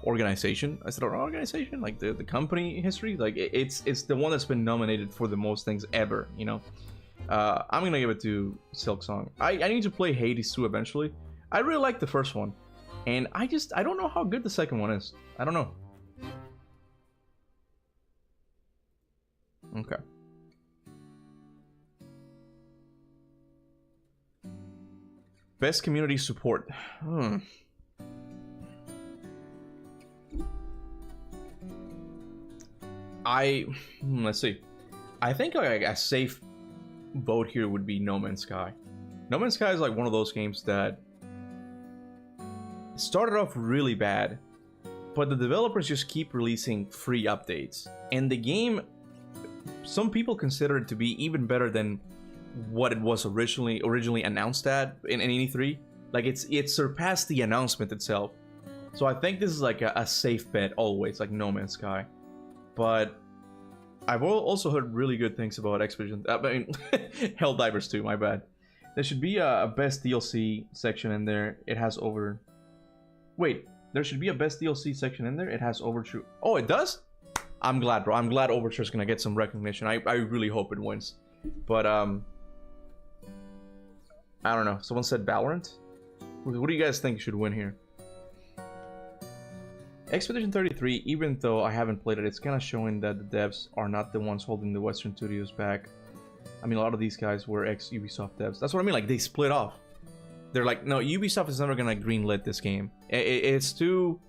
organization. I said organization, like the company history. Like it's the one that's been nominated for the most things ever. You know, I'm gonna give it to Silksong. I need to play Hades 2 eventually. I really like the first one, and I don't know how good the second one is. I don't know. Okay. Best community support. Let's see. I think like a safe vote here would be No Man's Sky. No Man's Sky is like one of those games that started off really bad, but the developers just keep releasing free updates, and the game, some people consider it to be even better than what it was originally announced at in E3. Like it surpassed the announcement itself. So I think this is like a safe bet always, like No Man's Sky. But I've also heard really good things about Expedition. I mean, Helldivers 2. My bad. There should be a best DLC section in there. It has over. Wait, there should be a best DLC section in there. It has Overture. Oh, it does. I'm glad, bro. I'm glad Overture's gonna get some recognition. I really hope it wins. But I don't know. Someone said Valorant. What do you guys think should win here? Expedition 33, even though I haven't played it, it's kind of showing that the devs are not the ones holding the Western studios back. I mean, a lot of these guys were ex-Ubisoft devs. That's what I mean, like, they split off. They're like, no, Ubisoft is never gonna greenlit this game. It's too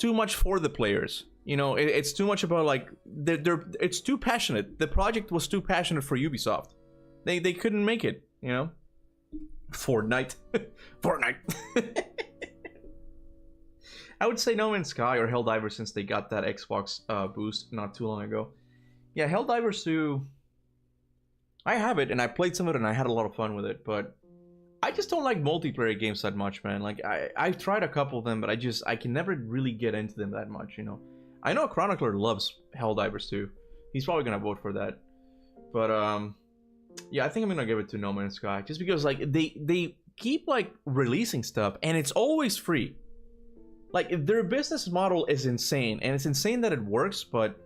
much for the players. You know, it's too much about, like, it's too passionate. The project was too passionate for Ubisoft. They couldn't make it, you know? Fortnite. Fortnite. I would say No Man's Sky or Helldivers since they got that Xbox boost not too long ago. Yeah, Helldivers 2, I have it and I played some of it and I had a lot of fun with it, but I just don't like multiplayer games that much, man. Like I've tried a couple of them, but I can never really get into them that much, you know. I know Chronicler loves Helldivers 2. He's probably gonna vote for that. But Yeah, I think I'm gonna give it to No Man's Sky just because like they keep like releasing stuff and it's always free. Like their business model is insane, and it's insane that it works, but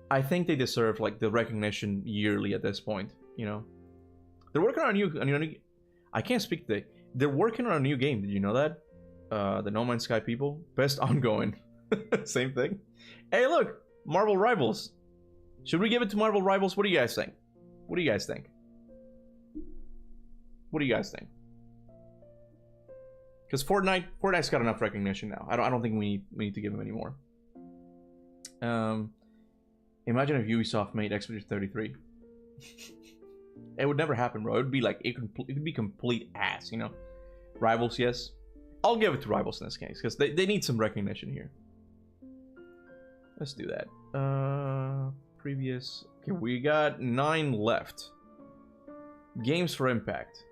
I think they deserve like the recognition yearly at this point. You know, they're working on a new. I can't speak today. They're working on a new game. Did you know that? The No Man's Sky people, best ongoing. Same thing. Hey, look, Marvel Rivals. Should we give it to Marvel Rivals? What do you guys think? What do you guys think? What do you guys think? Because Fortnite's got enough recognition now. I don't think we need to give him any more. Imagine if Ubisoft made Expedition 33. It would never happen, bro. It would be like it could be complete ass, you know. Rivals, yes. I'll give it to Rivals in this case because they need some recognition here. Let's do that. Previous. Okay, we got 9 left. Games for Impact.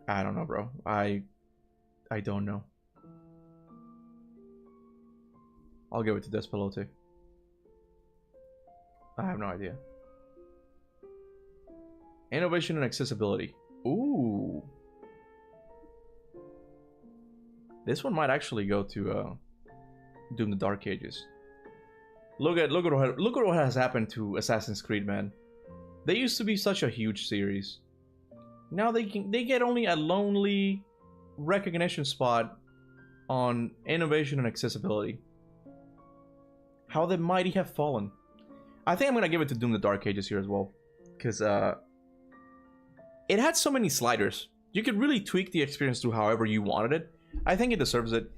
I don't know, bro. I don't know. I'll give it to Despelote. I have no idea. Innovation and accessibility. Ooh. This one might actually go to Doom the Dark Ages. Look at what has happened to Assassin's Creed, man. They used to be such a huge series. Now they get only a lonely recognition spot on innovation and accessibility. How the mighty have fallen. I think I'm gonna give it to Doom the Dark Ages here as well, because it had so many sliders. You could really tweak the experience to however you wanted it. I think it deserves it,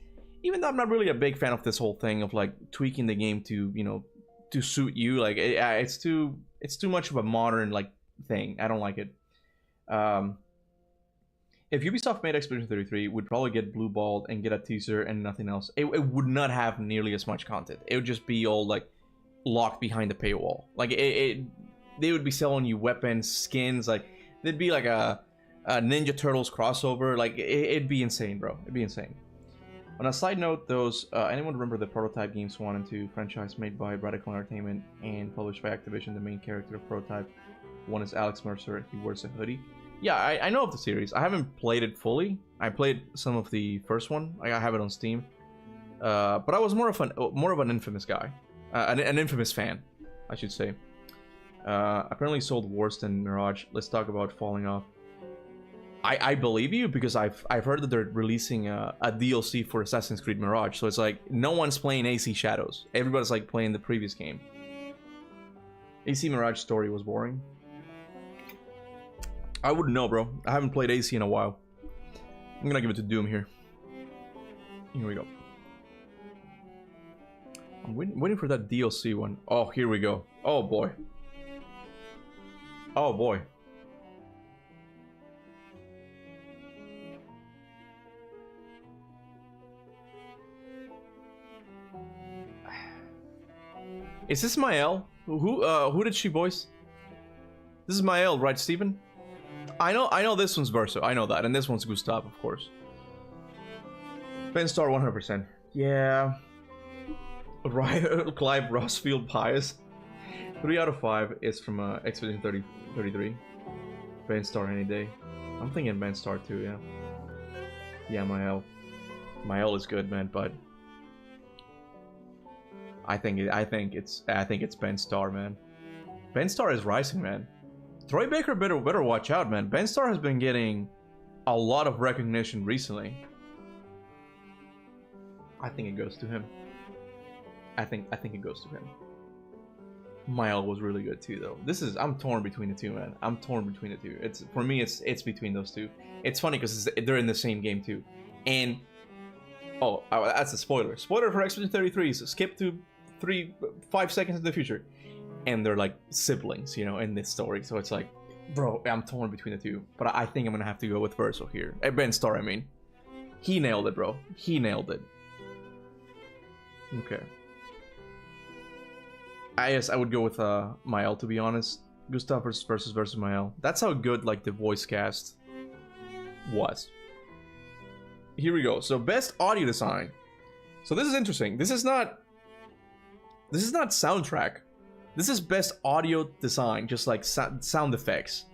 even though I'm not really a big fan of this whole thing of like tweaking the game to, you know, to suit you. Like it's too much of a modern like thing. I don't like it. If Ubisoft made Expedition 33, we'd probably get blue balled and get a teaser and nothing else. It would not have nearly as much content. It would just be all like locked behind the paywall. Like they would be selling you weapons, skins. Like there'd be like a Ninja Turtles crossover. Like it'd be insane, bro. It'd be insane. On a side note, anyone remember the Prototype Games 1 and 2 franchise made by Radical Entertainment and published by Activision? The main character of Prototype 1 is Alex Mercer. He wears a hoodie. Yeah, I know of the series. I haven't played it fully. I played some of the first one. I have it on Steam. But I was more of an Infamous guy, an Infamous fan, I should say. Apparently sold worse than Mirage. Let's talk about falling off. I believe you because I've heard that they're releasing a DLC for Assassin's Creed Mirage. So it's like no one's playing AC Shadows. Everybody's like playing the previous game. AC Mirage story was boring. I wouldn't know, bro. I haven't played AC in a while. I'm gonna give it to Doom here. Here we go. I'm waiting for that DLC one. Oh, here we go. Oh boy. Oh boy. Is this Mael? Who did she voice? This is Mael, right, Steven? I know this one's Verso. I know that, and this one's Gustav, of course. Ben Star 100%. Yeah. Right, Clive Rossfield Pius. 3 out of 5 is from Expedition 33. Ben Star any day. I'm thinking Ben Star too, yeah. Yeah, Mael. Mael is good, man, but I think it's Ben Star, man. Ben Star is rising, man. Troy Baker better watch out, man. Ben Star has been getting a lot of recognition recently. I think it goes to him. I think it goes to him. Mael was really good too, though. I'm torn between the two, man. I'm torn between the two. For me, it's between those two. It's funny because they're in the same game too. And oh, that's a spoiler. Spoiler for Expedition 33. So skip to 5 seconds in the future. And they're like siblings, you know, in this story. So it's like, bro, I'm torn between the two. But I think I'm gonna have to go with Verso here. Ben Star, I mean. He nailed it, bro. He nailed it. Okay. I would go with Mael, to be honest. Gustav versus Mael. That's how good like the voice cast was. Here we go. So best audio design. So this is interesting. This is not soundtrack. This is best audio design, just like sound effects.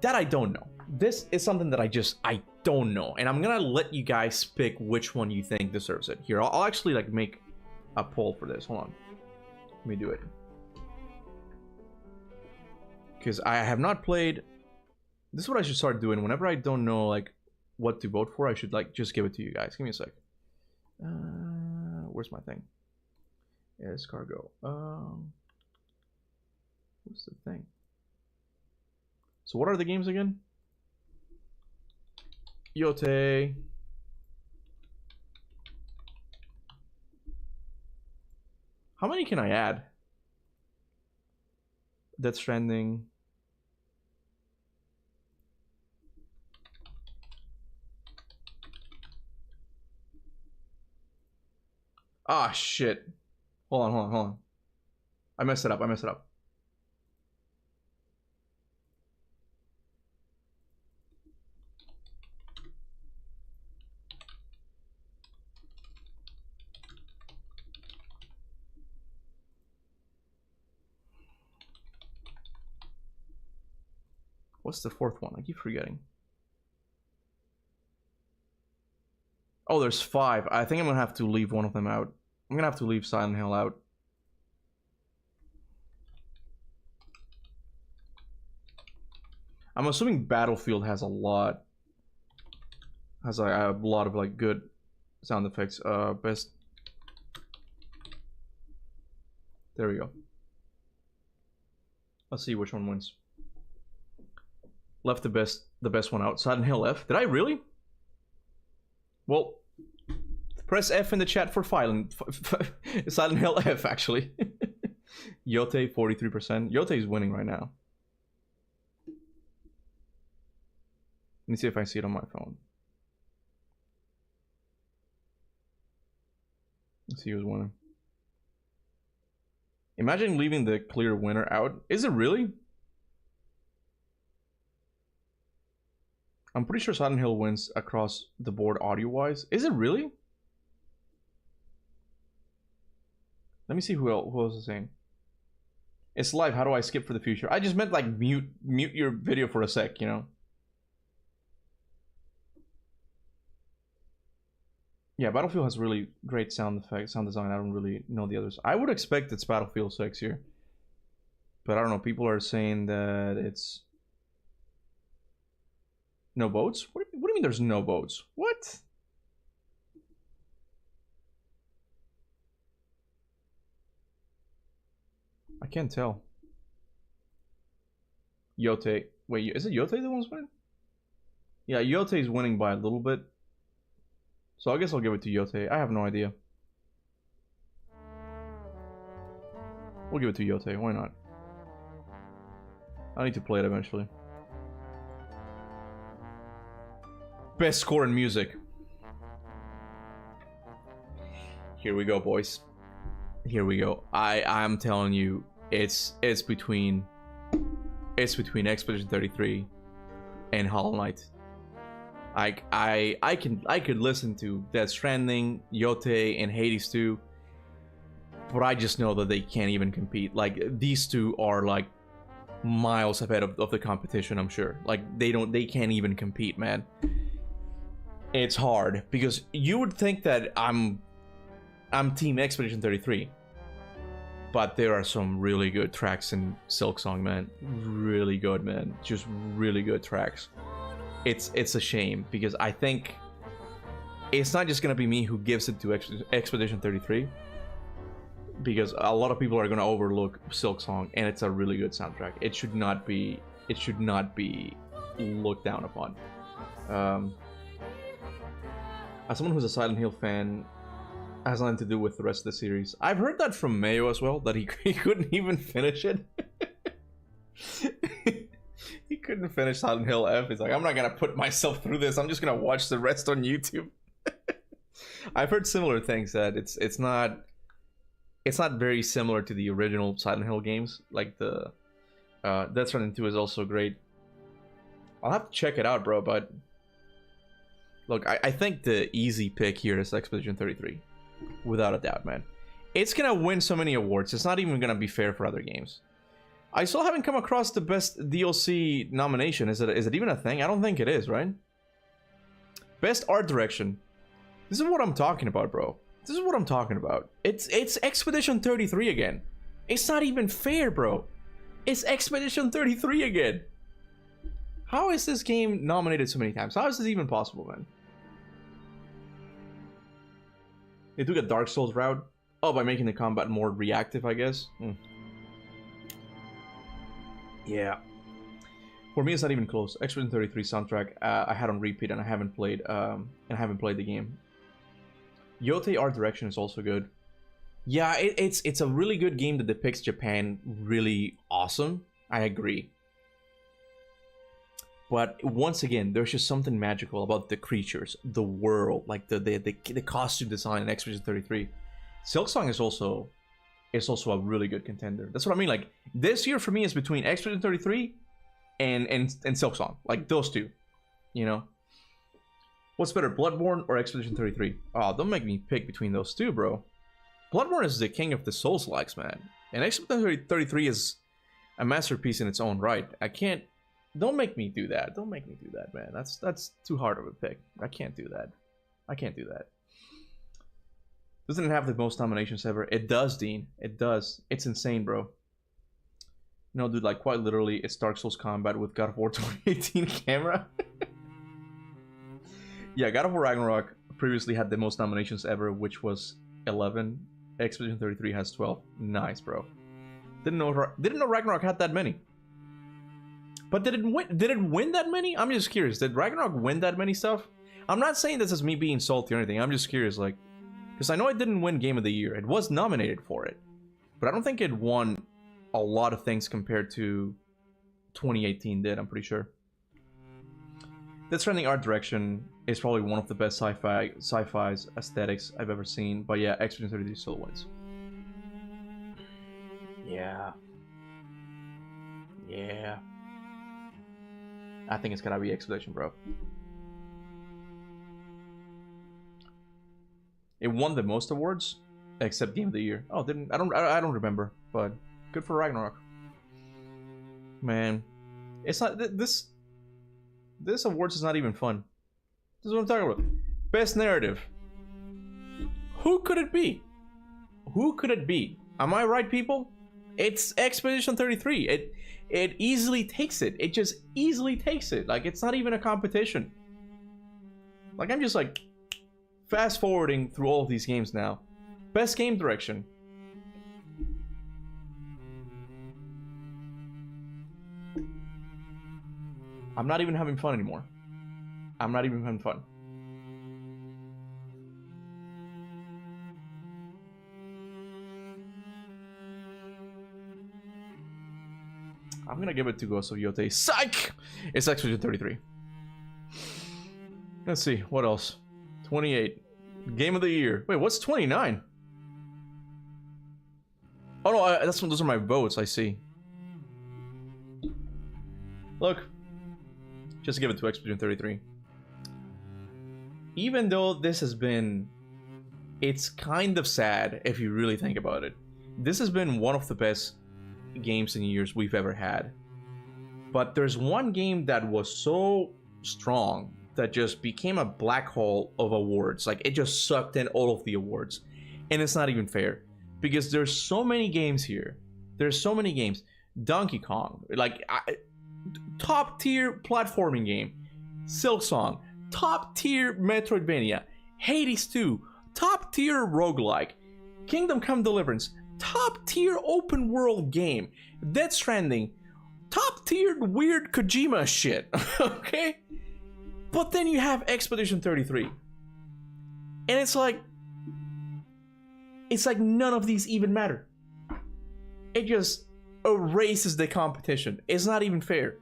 That I don't know. This is something that I don't know, and I'm gonna let you guys pick which one you think deserves it. Here, I'll actually like make a poll for this. Hold on, let me do it, because I have not played. This is what I should start doing. Whenever I don't know like what to vote for, I should like just give it to you guys. Give me a sec. Where's my thing? Yeah, it's cargo. What's the thing? So what are the games again? Yote. How many can I add? Death Stranding. Ah, shit. Hold on. I messed it up. What's the fourth one? I keep forgetting. Oh, there's 5. I think I'm gonna have to leave one of them out. I'm gonna have to leave Silent Hill out. I'm assuming Battlefield has a lot. Has a lot of like good sound effects. Best. There we go. Let's see which one wins. Left the best one out. Silent Hill F. Did I really? Well, press F in the chat for Silent Hill F, actually. Yote, 43%. Yote is winning right now. Let me see if I see it on my phone. Let's see who's winning. Imagine leaving the clear winner out. Is it really? I'm pretty sure Silent Hill wins across the board audio-wise. Is it really? Let me see who else is saying. It's live. How do I skip for the future? I just meant like mute your video for a sec, you know? Yeah, Battlefield has really great sound effects, sound design. I don't really know the others. I would expect it's Battlefield 6 here. But I don't know. People are saying that it's... No votes? What do you mean there's no votes? What? I can't tell. Yote. Wait, is it Yote the one's winning? Yeah, Yote is winning by a little bit. So I guess I'll give it to Yote. I have no idea. We'll give it to Yote. Why not? I need to play it eventually. Best score in music. Here we go, boys. Here we go. I'm telling you, it's between Expedition 33 and Hollow Knight. I could listen to Death Stranding, Yote, and Hades 2, but I just know that they can't even compete. Like, these two are like miles ahead of the competition, I'm sure. Like, they can't even compete, man. It's hard because you would think that I'm Team Expedition 33, but there are some really good tracks in Silksong, man. Really good, man. Just really good tracks. It's a shame because I think it's not just gonna be me who gives it to Expedition 33, because a lot of people are gonna overlook Silksong, and it's a really good soundtrack. It should not be looked down upon. As someone who's a Silent Hill fan, has nothing to do with the rest of the series. I've heard that from Mayo as well, that he couldn't even finish it. He couldn't finish Silent Hill F. He's like, I'm not gonna put myself through this. I'm just gonna watch the rest on YouTube. I've heard similar things, that it's not very similar to the original Silent Hill games. Like the Death Stranding 2 is also great. I'll have to check it out, bro. But look, I think the easy pick here is Expedition 33, without a doubt, man. It's gonna win so many awards. It's not even gonna be fair for other games. I still haven't come across the best DLC nomination. Is it even a thing? I don't think it is, right? Best art direction. This is what I'm talking about, bro. This is what I'm talking about. It's Expedition 33 again. It's not even fair, bro. It's Expedition 33 again. How is this game nominated so many times? How is this even possible, man? They took a Dark Souls route. Oh, by making the combat more reactive, I guess. Yeah. For me, it's not even close. Expedition 33 soundtrack I had on repeat, and I haven't played the game. Yote art direction is also good. Yeah, it's a really good game that depicts Japan really awesome. I agree. But once again, there's just something magical about the creatures, the world, like the costume design in Expedition 33. Silksong is also a really good contender. That's what I mean. Like this year for me is between Expedition 33 and Silksong. Like those two, you know. What's better, Bloodborne or Expedition 33? Oh, don't make me pick between those two, bro. Bloodborne is the king of the Souls-likes, man. And Expedition 33 is a masterpiece in its own right. I can't... Don't make me do that. Don't make me do that, man. That's too hard of a pick. I can't do that. I can't do that. Doesn't it have the most nominations ever? It does, Dean. It does. It's insane, bro. No, dude, like, quite literally, it's Dark Souls combat with God of War 2018 camera. Yeah, God of War Ragnarok previously had the most nominations ever, which was 11. Expedition 33 has 12. Nice, bro. Didn't know Ragnarok had that many. But did it win that many? I'm just curious. Did Ragnarok win that many stuff? I'm not saying this as me being salty or anything. I'm just curious, like, because I know it didn't win Game of the Year. It was nominated for it, but I don't think it won a lot of things compared to 2018 did. I'm pretty sure. Death Stranding art direction is probably one of the best sci-fi's aesthetics I've ever seen. But yeah, Expedition 33 still wins. Yeah. Yeah. I think it's gotta be Expedition, bro. It won the most awards, except Game of the Year. Oh, didn't I don't remember, but good for Ragnarok. Man, it's not this awards is not even fun. This is what I'm talking about. Best narrative. Who could it be? Who could it be? Am I right, people? It's Expedition 33. It easily takes it. It just easily takes it. Like, it's not even a competition. Like, I'm just like fast forwarding through all of these games now. Best game direction. I'm not even having fun anymore. I'm not even having fun. I'm gonna give it to Ghost of Yote. Psych! It's Expedition 33. Let's see, what else? 28. Game of the Year. Wait, what's 29? Oh no, those are my votes, I see. Look. Just give it to Expedition 33. Even though this has been... It's kind of sad if you really think about it. This has been one of the best games in years we've ever had. But there's one game that was so strong that just became a black hole of awards. Like, it just sucked in all of the awards. And it's not even fair. Because there's so many games here. There's so many games. Donkey Kong. Like, top tier platforming game. Silksong. Top tier Metroidvania. Hades 2. Top tier roguelike. Kingdom Come Deliverance. Top tier open world game. Death Stranding. Top tier weird Kojima shit. Okay? But then you have Expedition 33. And it's like none of these even matter. It just erases the competition. It's not even fair.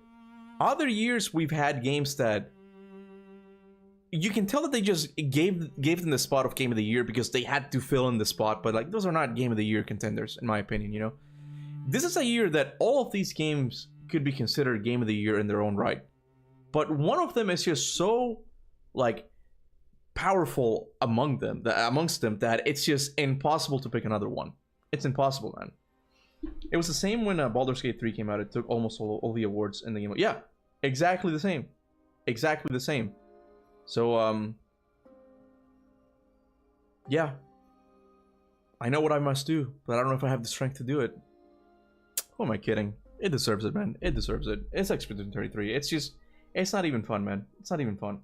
Other years we've had games that you can tell that they just gave them the spot of Game of the Year because they had to fill in the spot, but like those are not Game of the Year contenders in my opinion, you know. This is a year that all of these games could be considered Game of the Year in their own right. But one of them is just so like powerful amongst them that it's just impossible to pick another one. It's impossible, man. It was the same when Baldur's Gate 3 came out. It took almost all the awards in the game. Yeah, exactly the same. Exactly the same. So, yeah. I know what I must do, but I don't know if I have the strength to do it. Who am I kidding? It deserves it, man. It deserves it. It's Expedition 33. It's just... It's not even fun, man. It's not even fun.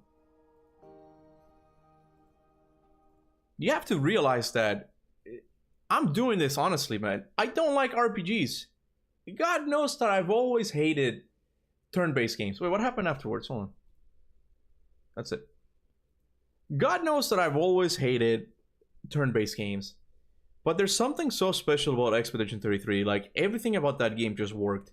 You have to realize that I'm doing this honestly, man. I don't like RPGs. God knows that I've always hated turn-based games. Wait, what happened afterwards? Hold on. That's it. God knows that I've always hated turn-based games. But there's something so special about Expedition 33. Like, everything about that game just worked.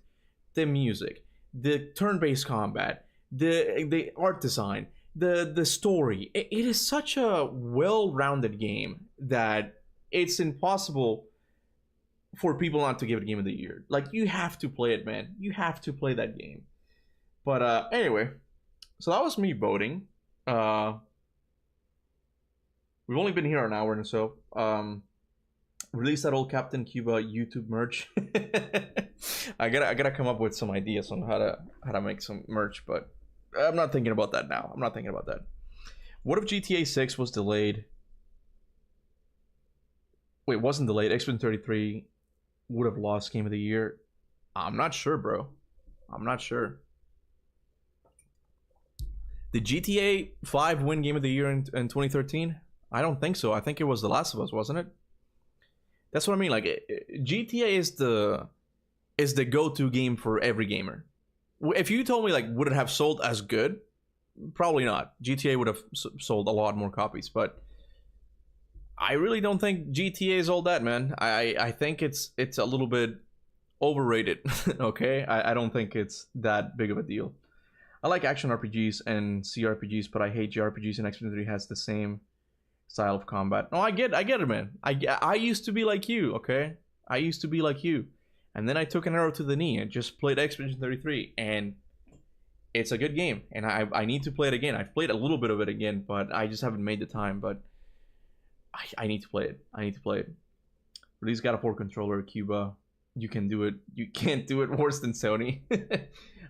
The music, the turn-based combat, the art design, the story. It is such a well-rounded game that it's impossible for people not to give it Game of the Year. Like, you have to play it, man. You have to play that game. But anyway, so that was me voting. We've only been here an hour and so. Release that old Kaptain Kuba YouTube merch. I gotta come up with some ideas on how to make some merch, but I'm not thinking about that now. I'm not thinking about that. What if GTA 6 was delayed? Wait, it wasn't delayed. Expedition 33 would have lost Game of the Year. I'm not sure, bro. I'm not sure. Did GTA 5 win Game of the Year in 2013? I don't think so. I think it was The Last of Us, wasn't it? That's what I mean. Like, GTA is the go-to game for every gamer. If you told me, like, would it have sold as good? Probably not. GTA would have sold a lot more copies, but I really don't think GTA is all that, man. I think it's a little bit overrated. Okay, I don't think it's that big of a deal. I like action RPGs and CRPGs, but I hate JRPGs, and Expedition 3 has the same style of combat. No, I get it, man. I used to be like you, okay? I used to be like you. And then I took an arrow to the knee and just played Expedition 33, and it's a good game. And I need to play it again. I've played a little bit of it again, but I just haven't made the time. But I need to play it. I need to play it. Release God of War controller, Cuba. You can do it. You can't do it worse than Sony.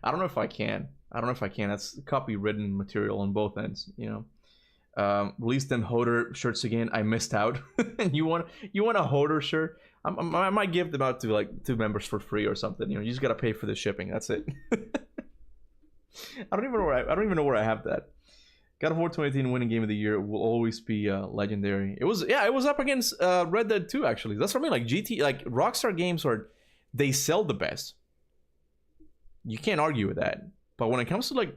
I don't know if I can. That's copywritten material on both ends, you know. Release them Hodor shirts again. I missed out. you want a Hodor shirt? I might give them out to like 2 members for free or something. You know, you just gotta pay for the shipping. That's it. I don't even know where I have that. God of War 2018 winning Game of the Year will always be legendary. It was up against Red Dead 2 actually. That's what I mean. Like Rockstar games they sell the best. You can't argue with that. But when it comes to like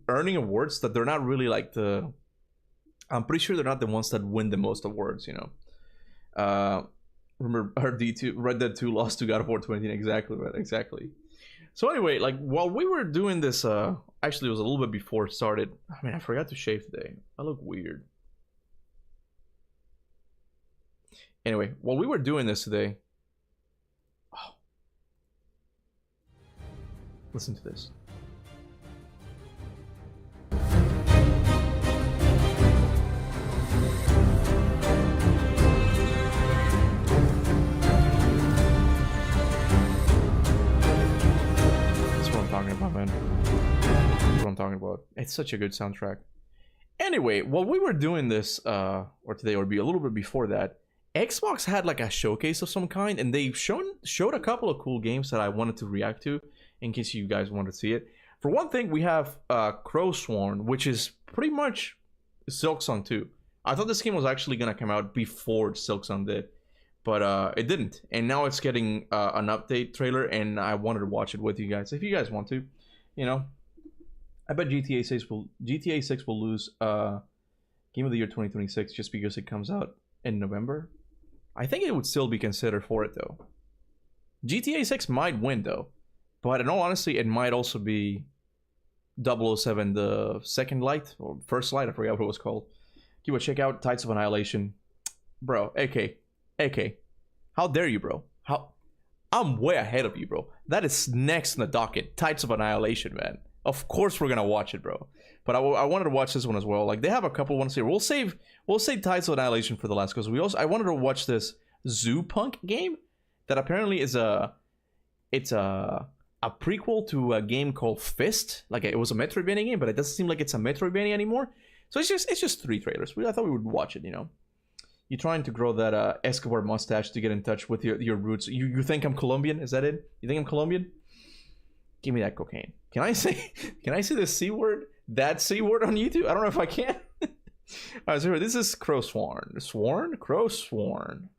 earning awards, that they're not really like I'm pretty sure they're not the ones that win the most awards, you know. Remember Red Dead 2 lost to God of War 2018. Exactly, right? Exactly. So anyway, like while we were doing this, actually it was a little bit before it started. I mean, I forgot to shave today. I look weird. Anyway, while we were doing this today, listen to this. Talking about, man. That's what I'm talking about. It's such a good soundtrack. Anyway, while we were doing this, or today, or be a little bit before that, Xbox had like a showcase of some kind, and they showed a couple of cool games that I wanted to react to, in case you guys want to see it. For one thing, we have Crowsworn, which is pretty much Silksong 2. I thought this game was actually gonna come out before Silksong did. But it didn't, and now it's getting an update trailer, and I wanted to watch it with you guys. If you guys want to, you know, I bet GTA 6 will lose Game of the Year 2026 just because it comes out in November. I think it would still be considered for it though. GTA 6 might win though, but in all honesty, it might also be 007, the second light or first light. I forgot what it was called. You would check out Tides of Annihilation, bro. AK, how dare you, bro? I'm way ahead of you, bro. That is next on the docket. Tides of Annihilation, man. Of course we're gonna watch it, bro. But I wanted to watch this one as well. Like they have a couple ones here. We'll save Tides of Annihilation for the last because I wanted to watch this Zoo Punk game that apparently is a prequel to a game called Fist. Like it was a Metroidvania game, but it doesn't seem like it's a Metroidvania anymore. So it's just 3 trailers. I thought we would watch it. You know, you're trying to grow that Escobar mustache to get in touch with your roots. You think I'm Colombian? Is that it? You think I'm Colombian? Give me that cocaine. Can I say the C word? That C word on YouTube? I don't know if I can. Alright, so this is Crow Sworn. Sworn? Crow Sworn.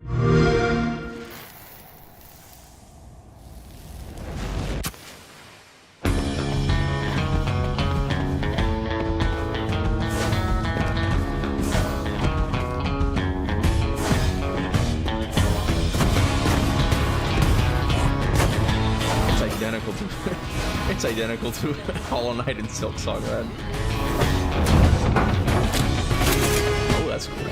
It's identical to Hollow Knight and Silk Song, man. Oh, that's cool.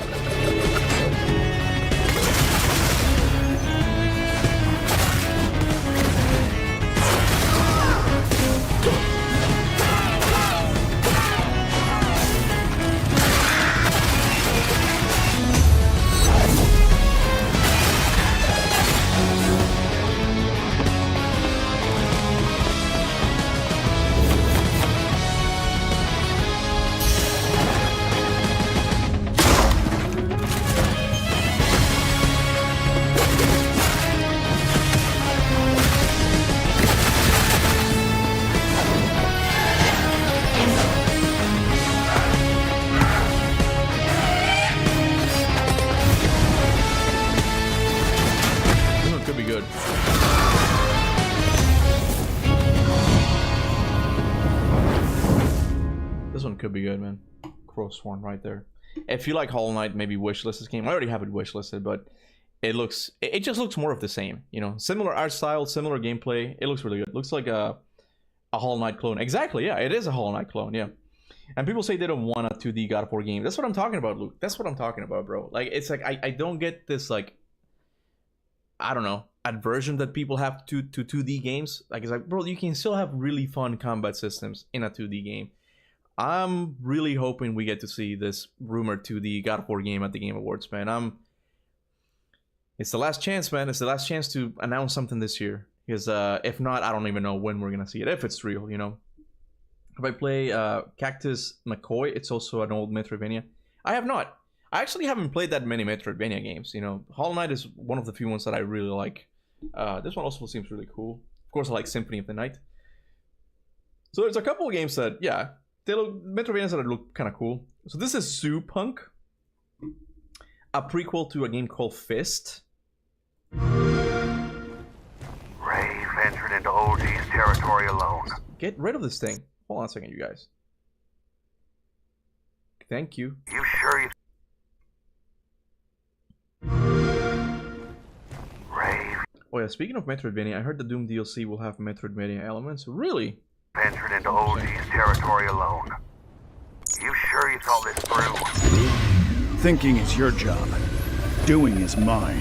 Could be good, man. Crow Sworn right there. If you like Hollow Knight, maybe wishlist this game. I already have it wishlisted, but it just looks more of the same, you know. Similar art style, similar gameplay. It looks really good. It looks like a Hollow Knight clone. Exactly, yeah, it is a Hollow Knight clone, yeah. And people say they don't want a 2D God of War game. That's what I'm talking about, Luke. That's what I'm talking about, bro. Like, it's like I don't get this, like, I don't know, aversion that people have to 2D games. Like, it's like, bro, you can still have really fun combat systems in a 2D game. I'm really hoping we get to see this rumored 2D God of War game at the Game Awards, man. It's the last chance, man. It's the last chance to announce something this year. Because if not, I don't even know when we're gonna see it. If it's real, you know. If I play Cactus McCoy, it's also an old Metroidvania. I have not. I actually haven't played that many Metroidvania games. You know, Hollow Knight is one of the few ones that I really like. This one also seems really cool. Of course, I like Symphony of the Night. So there's a couple of games that, yeah. They look Metroidvanias that look kind of cool. So this is Zoo Punk, a prequel to a game called Fist. Rave entered into OG's territory alone. Get rid of this thing. Hold on a second, you guys. Thank you. You sure you... Rave Oh yeah, speaking of Metroidvania, I heard the Doom DLC will have Metroidvania elements. Really? entered into OG's territory alone. You sure you thought this through? Thinking is your job. Doing is mine.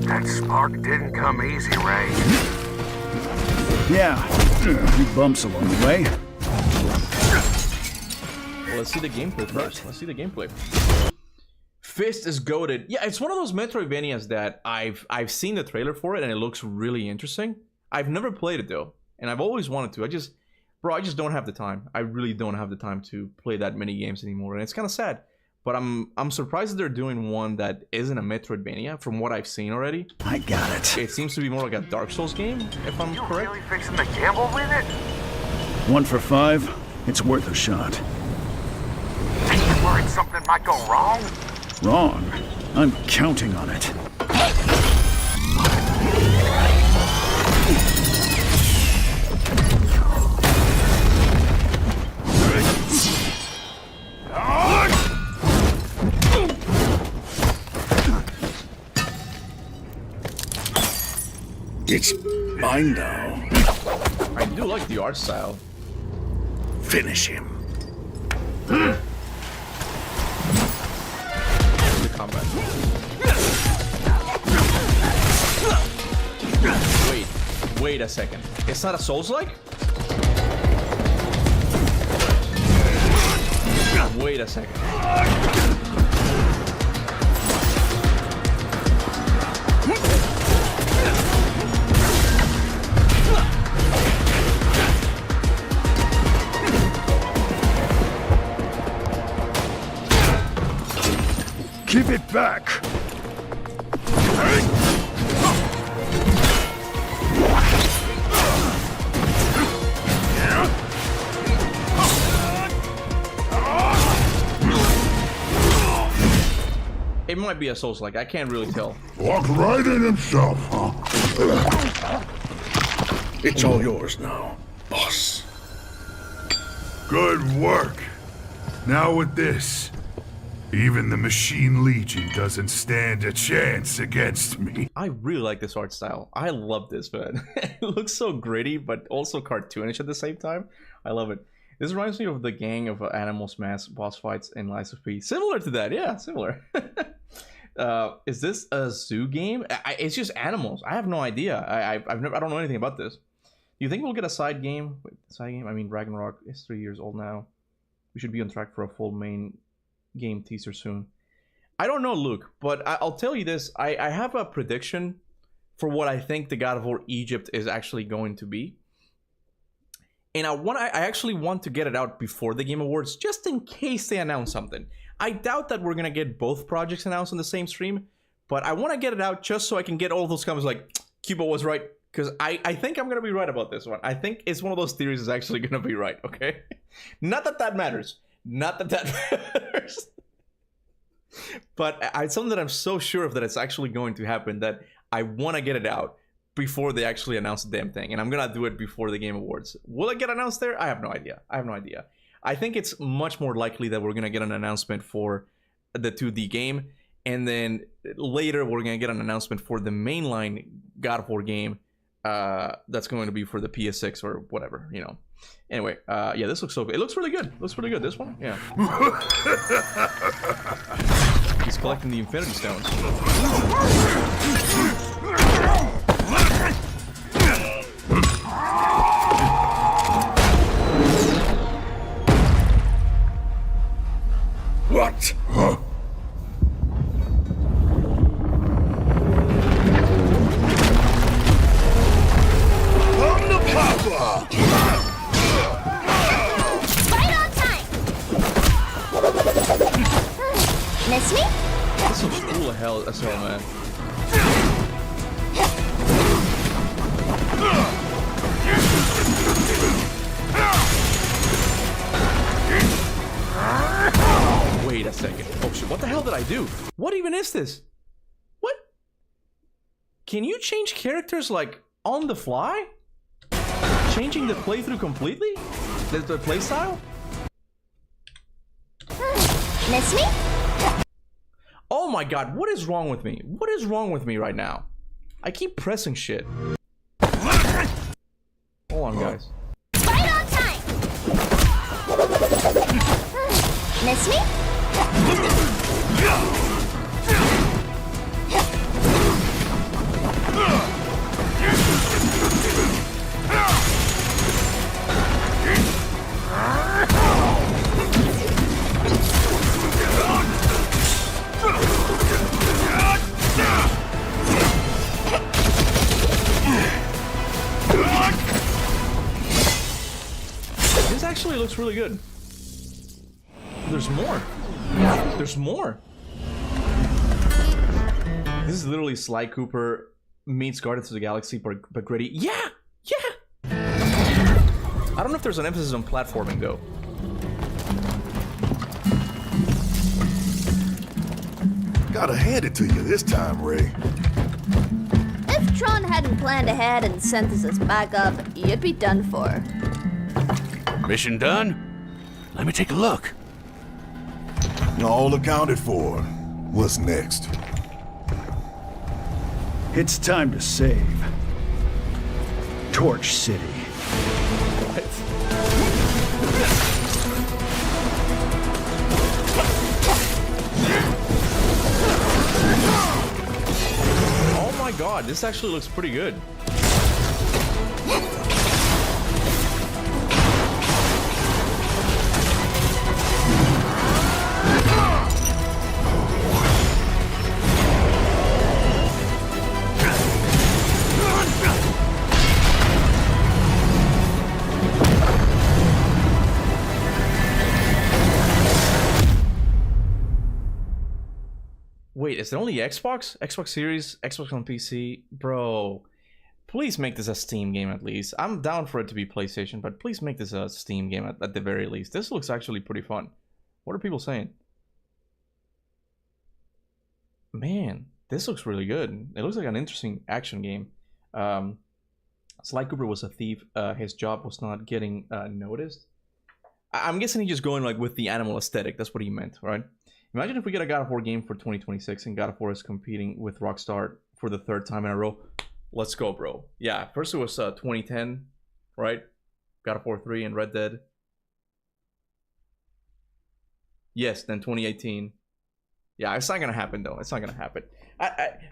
That spark didn't come easy, Ray. Yeah, a few bumps along the way. Well, let's see the gameplay first. Let's see the gameplay. Fist is goated. Yeah, it's one of those Metroidvanias that I've seen the trailer for it and it looks really interesting. I've never played it though, and I've always wanted to. I just don't have the time. I really don't have the time to play that many games anymore, and it's kind of sad. But I'm surprised that they're doing one that isn't a Metroidvania from what I've seen already. I got it. It seems to be more like a Dark Souls game, if I'm correct. You really fixing to gamble with it? 1 for 5. It's worth a shot. Ain't you worried something might go wrong? Wrong. I'm counting on it. It's mine now. I do like the art style. Finish him. combat. Wait a second. It's not a Souls-like? Wait a second. Keep it back! It might be a Souls-like. I can't really tell. Walked right in himself, huh? It's all yours now, boss. Good work. Now with this, even the Machine Legion doesn't stand a chance against me. I really like this art style. I love this, man. It looks so gritty, but also cartoonish at the same time. I love it. This reminds me of the Gang of Animals mass boss fights in Lies of P. Similar to that, yeah, similar. Is this a zoo game? It's just animals. I have no idea. I don't know anything about this. Do you think we'll get a side game? Wait, side game? I mean, Ragnarok is 3 years old now. We should be on track for a full main game teaser soon. I don't know, Luke, but I'll tell you this. I have a prediction for what I think the God of War Egypt is actually going to be. And I actually want to get it out before the Game Awards, just in case they announce something. I doubt that we're gonna get both projects announced on the same stream, but I want to get it out just so I can get all those comments like, Kuba was right, because I think I'm gonna be right about this one. I think it's one of those theories is actually gonna be right, okay? Not that that matters. Not that that matters. But it's something that I'm so sure of that it's actually going to happen that I want to get it out before they actually announce the damn thing, and I'm gonna do it before the Game Awards. Will it get announced there? I have no idea. I think it's much more likely that we're gonna get an announcement for the 2D game, and then later we're gonna get an announcement for the mainline God of War game that's going to be for the PS6 or whatever, you know. Anyway, yeah, this looks so good. It looks really good. This one, yeah. He's collecting the Infinity Stones. What? Huh? On the papa! Right on time! Miss me? This looks cool as hell, man. Wait a second. Oh shit, what the hell did I do? What even is this? What? Can you change characters like on the fly? Changing the playthrough completely? The playstyle? Miss me? Oh my god, what is wrong with me? What is wrong with me right now? I keep pressing shit. Hold on, guys. Right on time! Miss me? This actually looks really good. There's more. There's more. This is literally Sly Cooper meets Guardians of the Galaxy, but gritty. Yeah! Yeah! I don't know if there's an emphasis on platforming, though. Gotta hand it to you this time, Ray. If Tron hadn't planned ahead and sent us as backup, you'd be done for. Mission done? Let me take a look. All accounted for. What's next? It's time to save Torch City. my god, this actually looks pretty good. Wait, is it only Xbox? Xbox Series? Xbox on PC? Bro, please make this a Steam game at least. I'm down for it to be PlayStation, but please make this a Steam game at the very least. This looks actually pretty fun. What are people saying? Man, this looks really good. It looks like an interesting action game. Sly Cooper was a thief. His job was not getting noticed. I'm guessing he's just going like with the animal aesthetic. That's what he meant, right? Imagine if we get a God of War game for 2026 and God of War is competing with Rockstar for the 3rd time in a row. Let's go, bro. Yeah, first it was 2010, right? God of War 3 and Red Dead. Yes, then 2018. Yeah, it's not gonna happen though. It's not gonna happen.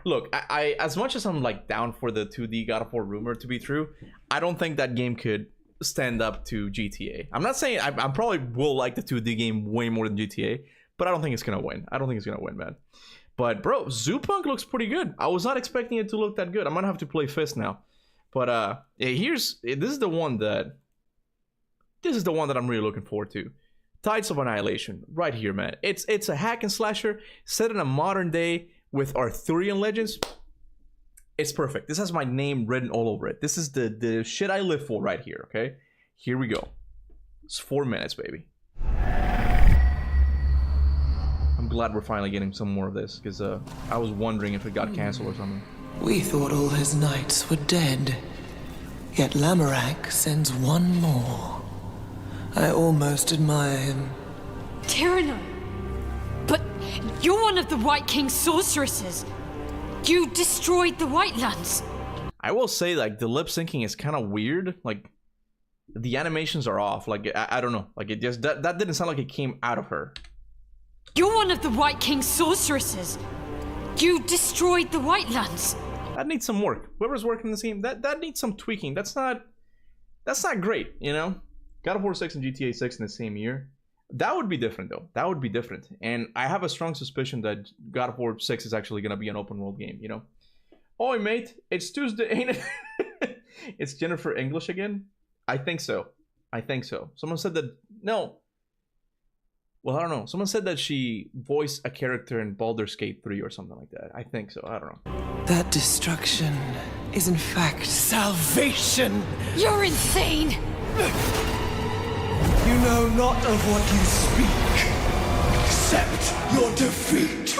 Look, as much as I'm like down for the 2D God of War rumor to be true, I don't think that game could stand up to GTA. I'm not saying I probably will like the 2D game way more than GTA. But I don't think it's gonna win. I don't think it's gonna win, man. But bro, Zoopunk looks pretty good. I was not expecting it to look that good. I'm gonna have to play Fist now. But this is the one that I'm really looking forward to. Tides of Annihilation, right here, man. It's a hack and slasher set in a modern day with Arthurian legends. It's perfect. This has my name written all over it. This is the shit I live for right here. Okay, here we go. It's 4 minutes, baby. I'm glad we're finally getting some more of this, because I was wondering if it got canceled or something. We thought all his knights were dead, yet Lamorak sends one more. I almost admire him. Tyranno! But you're one of the White King's sorceresses. You destroyed the Whitelands. I will say, like, the lip syncing is kind of weird. Like, the animations are off. Like, I don't know. Like, it just that didn't sound like it came out of her. You're one of the White King's sorceresses. You destroyed the Whitelands. That needs some work. Whoever's working this game, that needs some tweaking. That's not great, you know? God of War 6 and GTA 6 in the same year. That would be different, though. That would be different. And I have a strong suspicion that God of War 6 is actually going to be an open world game, you know? Oi, mate. It's Tuesday, ain't it? It's Jennifer English again? I think so. Someone said that... No. Well, I don't know. Someone said that she voiced a character in Baldur's Gate 3 or something like that. I think so. I don't know. That destruction is in fact salvation. You're insane. You know not of what you speak, except your defeat.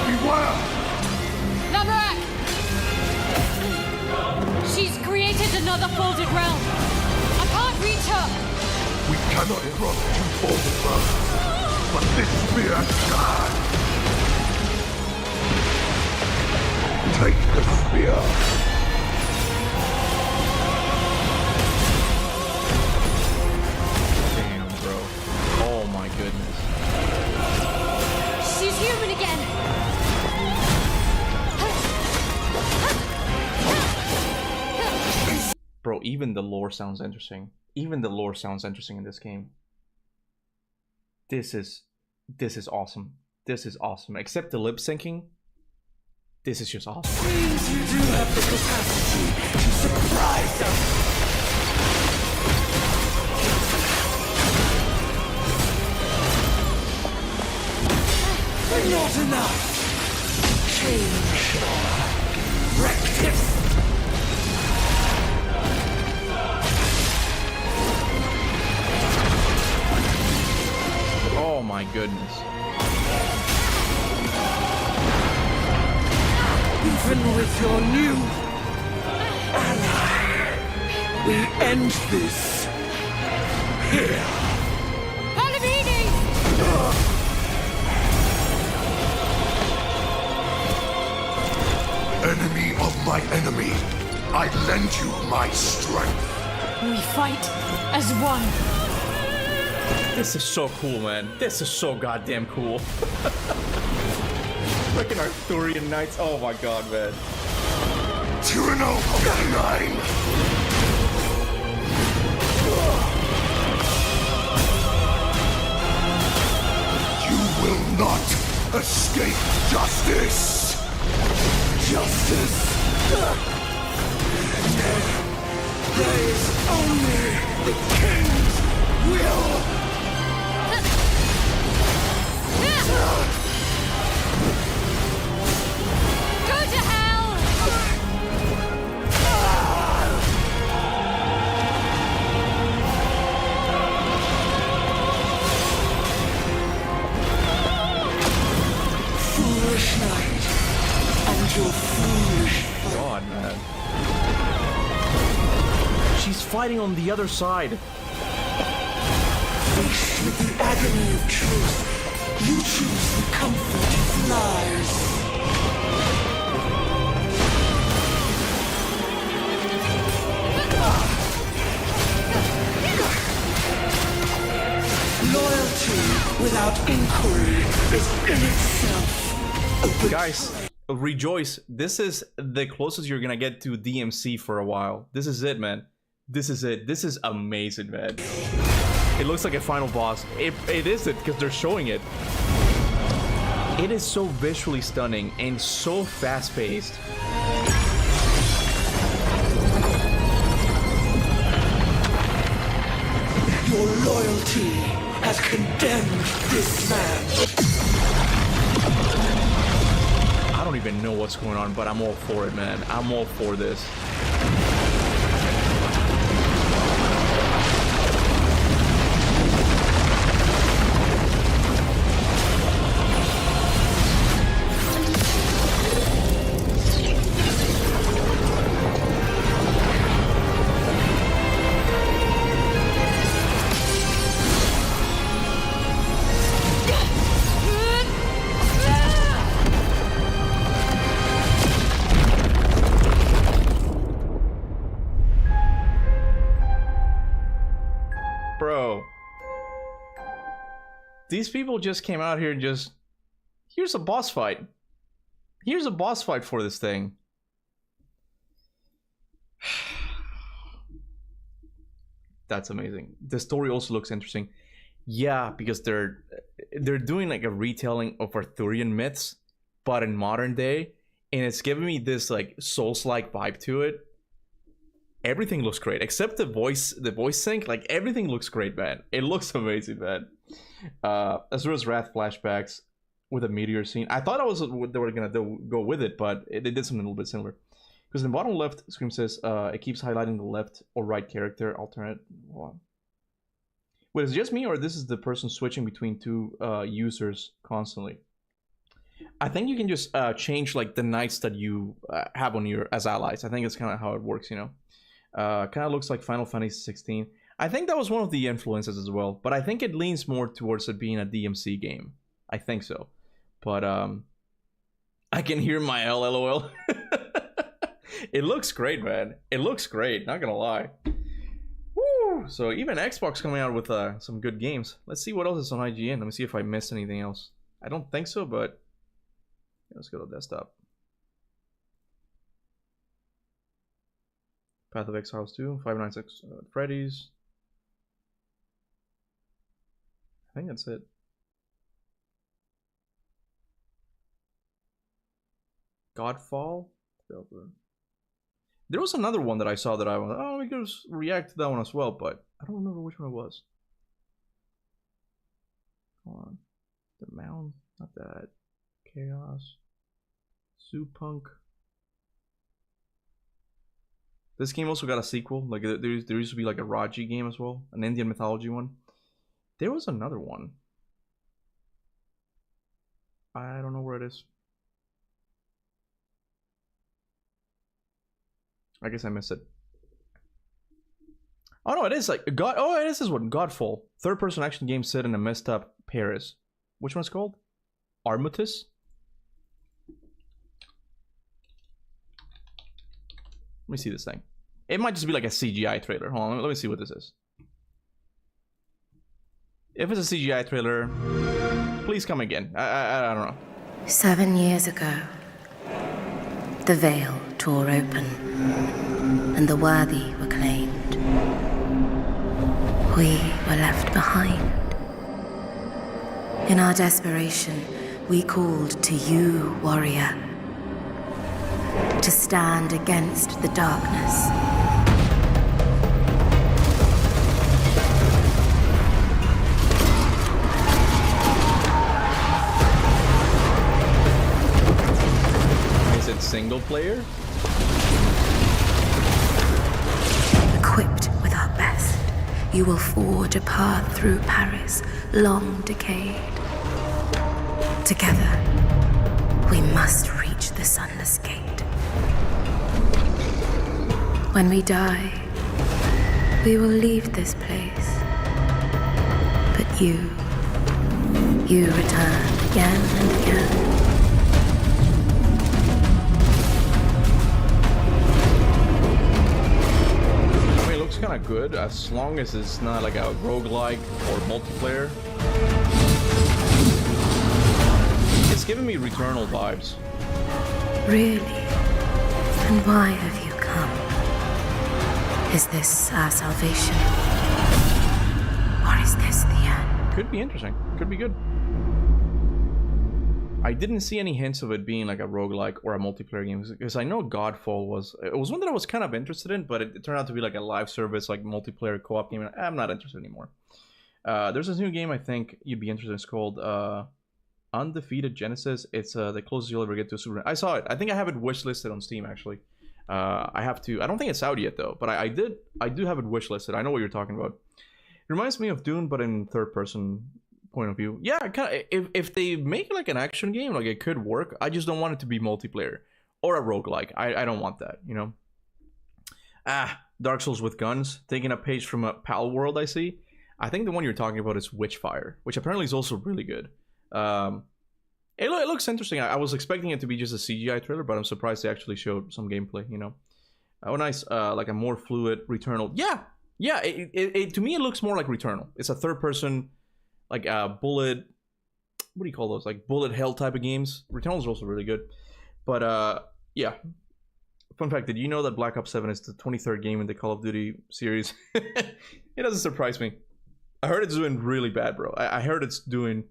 Beware! Lamorak! She's created another folded realm. I can't reach her. We cannot cross two folded realms, but this spear can. Take the spear. Damn, bro. Oh my goodness. She's human again. Bro, even the lore sounds interesting. Even the lore sounds interesting in this game. This is awesome. This is awesome. Except the lip syncing. This is just awesome. Means you do have the capacity to surprise us. But not enough. Change or practice. Oh my goodness. Even with your new ally, we end this here. Palamini! Enemy of my enemy, I lend you my strength. We fight as one. This is so cool, man. This is so goddamn cool. Freaking Arthurian Knights. Oh my god, man. Tyranno 9! You will not escape justice! Justice! There is only the king's will! Go to hell! Foolish knight, and your foolish God, man. She's fighting on the other side. Faced with the agony of truth, you choose the comfort of lies. Loyalty without inquiry is in itself a Guys, rejoice. This is the closest you're gonna get to DMC for a while. This is it, man. This is it. This is amazing, man. It looks like a final boss. It isn't, because they're showing it. It is so visually stunning and so fast-paced. Your loyalty has condemned this man. I don't even know what's going on, but I'm all for it, man. I'm all for this. Bro, these people just came out here and just, here's a boss fight. Here's a boss fight for this thing. That's amazing. The story also looks interesting. Yeah, because they're doing like a retelling of Arthurian myths, but in modern day, and it's giving me this like Souls-like vibe to it. Everything looks great except the voice sync. Like everything looks great, man. It looks amazing, man. Azura's Wrath flashbacks with a meteor scene. I thought they were gonna go with it, but they did something a little bit similar. Because in the bottom left screen says it keeps highlighting the left or right character alternate. Wait, is it just me, or this is the person switching between two users constantly? I think you can just change like the knights that you have on your as allies. I think it's kind of how it works, you know. Kind of looks like Final Fantasy 16. I think that was one of the influences as well, but I think it leans more towards it being a DMC game. I think so, but I can hear my LOL. It looks great, man. It looks great. Not gonna lie. Woo! So even Xbox coming out with some good games. Let's see what else is on IGN. Let me see if I missed anything else. I don't think so, but let's go to desktop. Path of Exiles 2, 596 Freddy's. I think that's it. Godfall? There was another one that I saw that I was, oh, we could react to that one as well, but I don't remember which one it was. Hold on. The Mound, not that. Chaos. Punk. This game also got a sequel. Like there used to be like a Raji game as well, an Indian mythology one. There was another one. I don't know where it is. I guess I missed it. Oh no, it is like God. Oh, it is this one. Godfall, third-person action game set in a messed up Paris. Which one's called? Armistice. Let me see this thing. It might just be like a CGI trailer. Hold on, let me see what this is. If it's a CGI trailer, please come again. I don't know. 7 years ago, the veil tore open, and the worthy were claimed. We were left behind. In our desperation, we called to you, warrior, to stand against the darkness. Is it single player? Equipped with our best, you will forge a path through Paris, long decayed. Together, we must reach the sunless gate. When we die, we will leave this place. But you return again and again. Looks kind of good as long as it's not like a roguelike or multiplayer. It's giving me Returnal vibes. Really? And why have you come? Is this our salvation? Or is this the end? Could be interesting. Could be good. I didn't see any hints of it being like a roguelike or a multiplayer game, because I know Godfall was one that I was kind of interested in, but it turned out to be like a live service, like multiplayer co-op game, and I'm not interested anymore. There's this new game I think you'd be interested in. It's called Undefeated Genesis. It's the closest you'll ever get to a Super. I saw it. I think I have it wishlisted on Steam actually. I have to. I don't think it's out yet though, but I do have it wishlisted. I know what you're talking about. It reminds me of Dune, but in third person point of view. Yeah, if they make like an action game, like it could work. I just don't want it to be multiplayer or a roguelike. I don't want that, you know. Dark Souls with guns, taking a page from a Pal World. I see. I think the one you're talking about is Witchfire, which apparently is also really good. It looks interesting. I was expecting it to be just a CGI trailer, but I'm surprised they actually showed some gameplay, you know. Oh, nice. Like a more fluid Returnal. Yeah. It to me it looks more like Returnal. It's a third person, like bullet, what do you call those, like bullet hell type of games. Returnal's also really good, but yeah. Fun fact, did you know that Black Ops 7 is the 23rd game in the Call of Duty series? It doesn't surprise me. I heard it's doing really bad, bro. I heard it's doing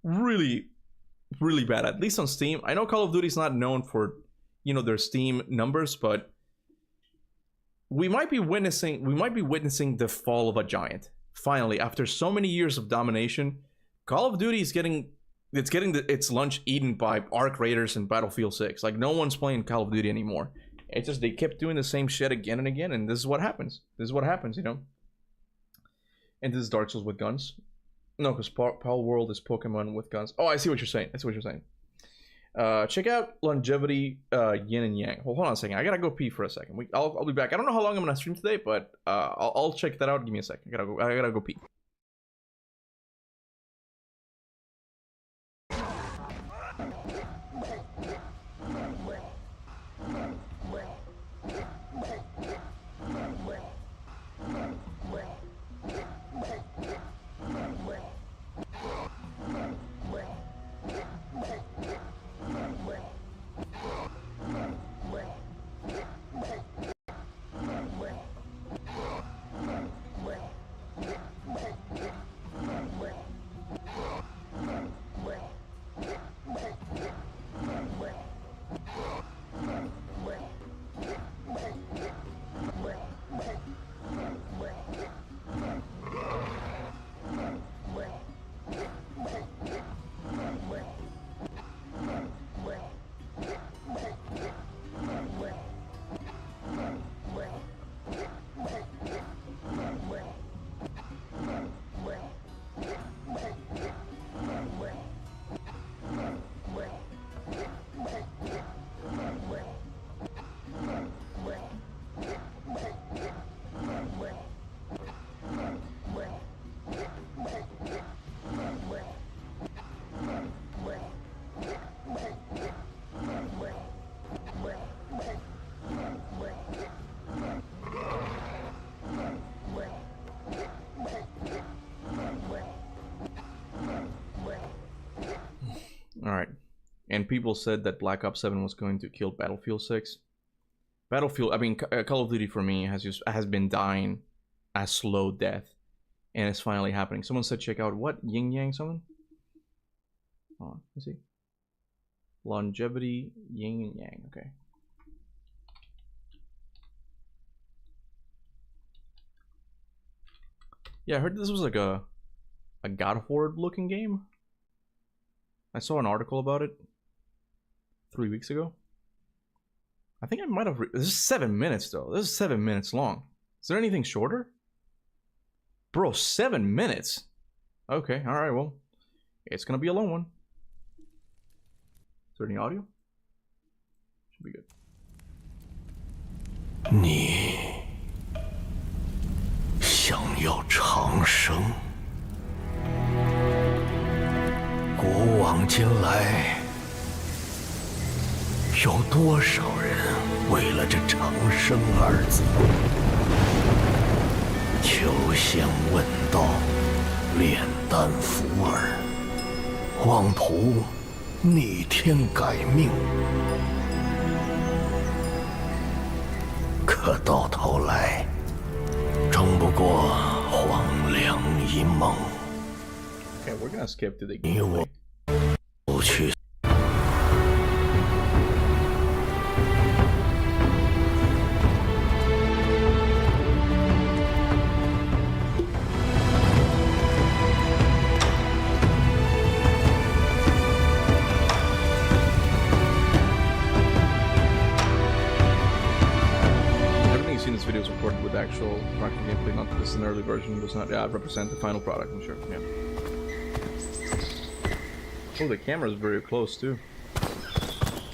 really bad, at least on Steam. I know Call of Duty's not known for, you know, their Steam numbers, but we might be witnessing the fall of a giant. Finally, after so many years of domination, Call of Duty is getting its lunch eaten by Arc Raiders and Battlefield 6. Like, no one's playing Call of Duty anymore. It's just they kept doing the same shit again and again, and this is what happens. You know? And this is Dark Souls with guns. No, because Pal World is Pokemon with guns. Oh, I see what you're saying. Check out Longevity Yin and Yang. Hold on a second. I gotta go pee for a second. I'll be back. I don't know how long I'm gonna stream today, but I'll check that out. Give me a second. I gotta go pee. All right. And people said that Black Ops 7 was going to kill Battlefield 6. Battlefield, I mean, Call of Duty for me has been dying a slow death, and it's finally happening. Someone said check out what Yin Yang something. Hold on, let's see. Longevity Yin and Yang. Okay. Yeah, I heard this was like a God of War looking game. I saw an article about it 3 weeks ago. I think I might have. This is 7 minutes though. This is 7 minutes long. Is there anything shorter? Bro, 7 minutes. Okay, all right. Well, it's gonna be a long one. Is there any audio? Should be good. 你想要长生？古往今来，有多少人为了这长生二字，求仙问道，炼丹服饵，妄图逆天改命，可到头来，争不过黄粱一梦。 Okay, we're gonna skip to the 你我 gameplay. 不去。 Everything you see in this video is recorded with actual practical gameplay, not this is an early version, does not represent the final product, I'm sure. Yeah. Oh, the camera is very close too.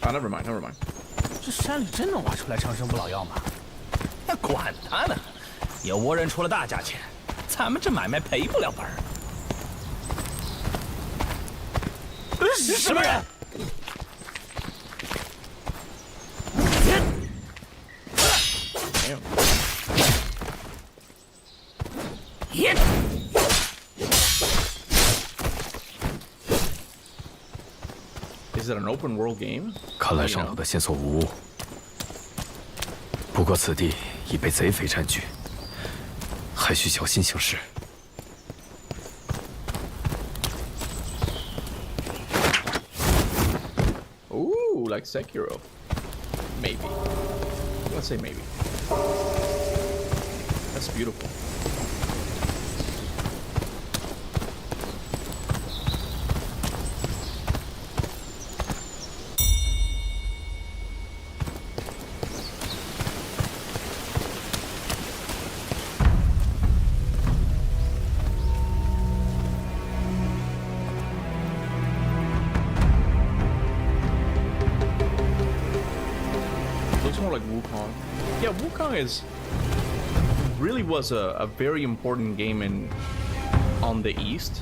Ah, never mind, never mind. 这山里真能挖出来长生不老药吗？那管他呢，有倭人出了大价钱，咱们这买卖赔不了本儿。什么人？ Damn. Is it an open world game? 看来上头的线索无误，不过此地已被贼匪占据，还需小心行事。 Ooh, like Sekiro. Maybe. Let's say maybe. That's beautiful. Looks more like Wukong. Yeah, Wukong really was a very important game on the East,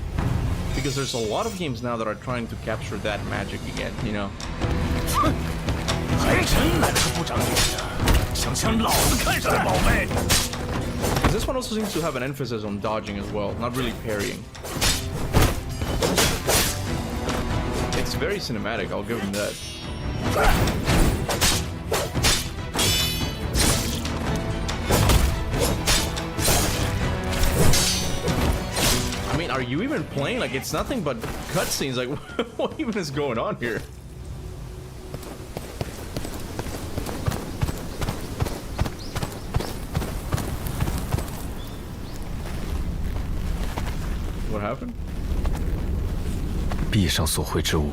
because there's a lot of games now that are trying to capture that magic again, you know. 还真来了个不长眼的，想抢老子看上的宝贝。 This one also seems to have an emphasis on dodging as well, not really parrying. It's very cinematic, I'll give them that. I mean, are you even playing? Like, it's nothing but cutscenes. Like, what even is going on here? What happened? 壁上所绘之物，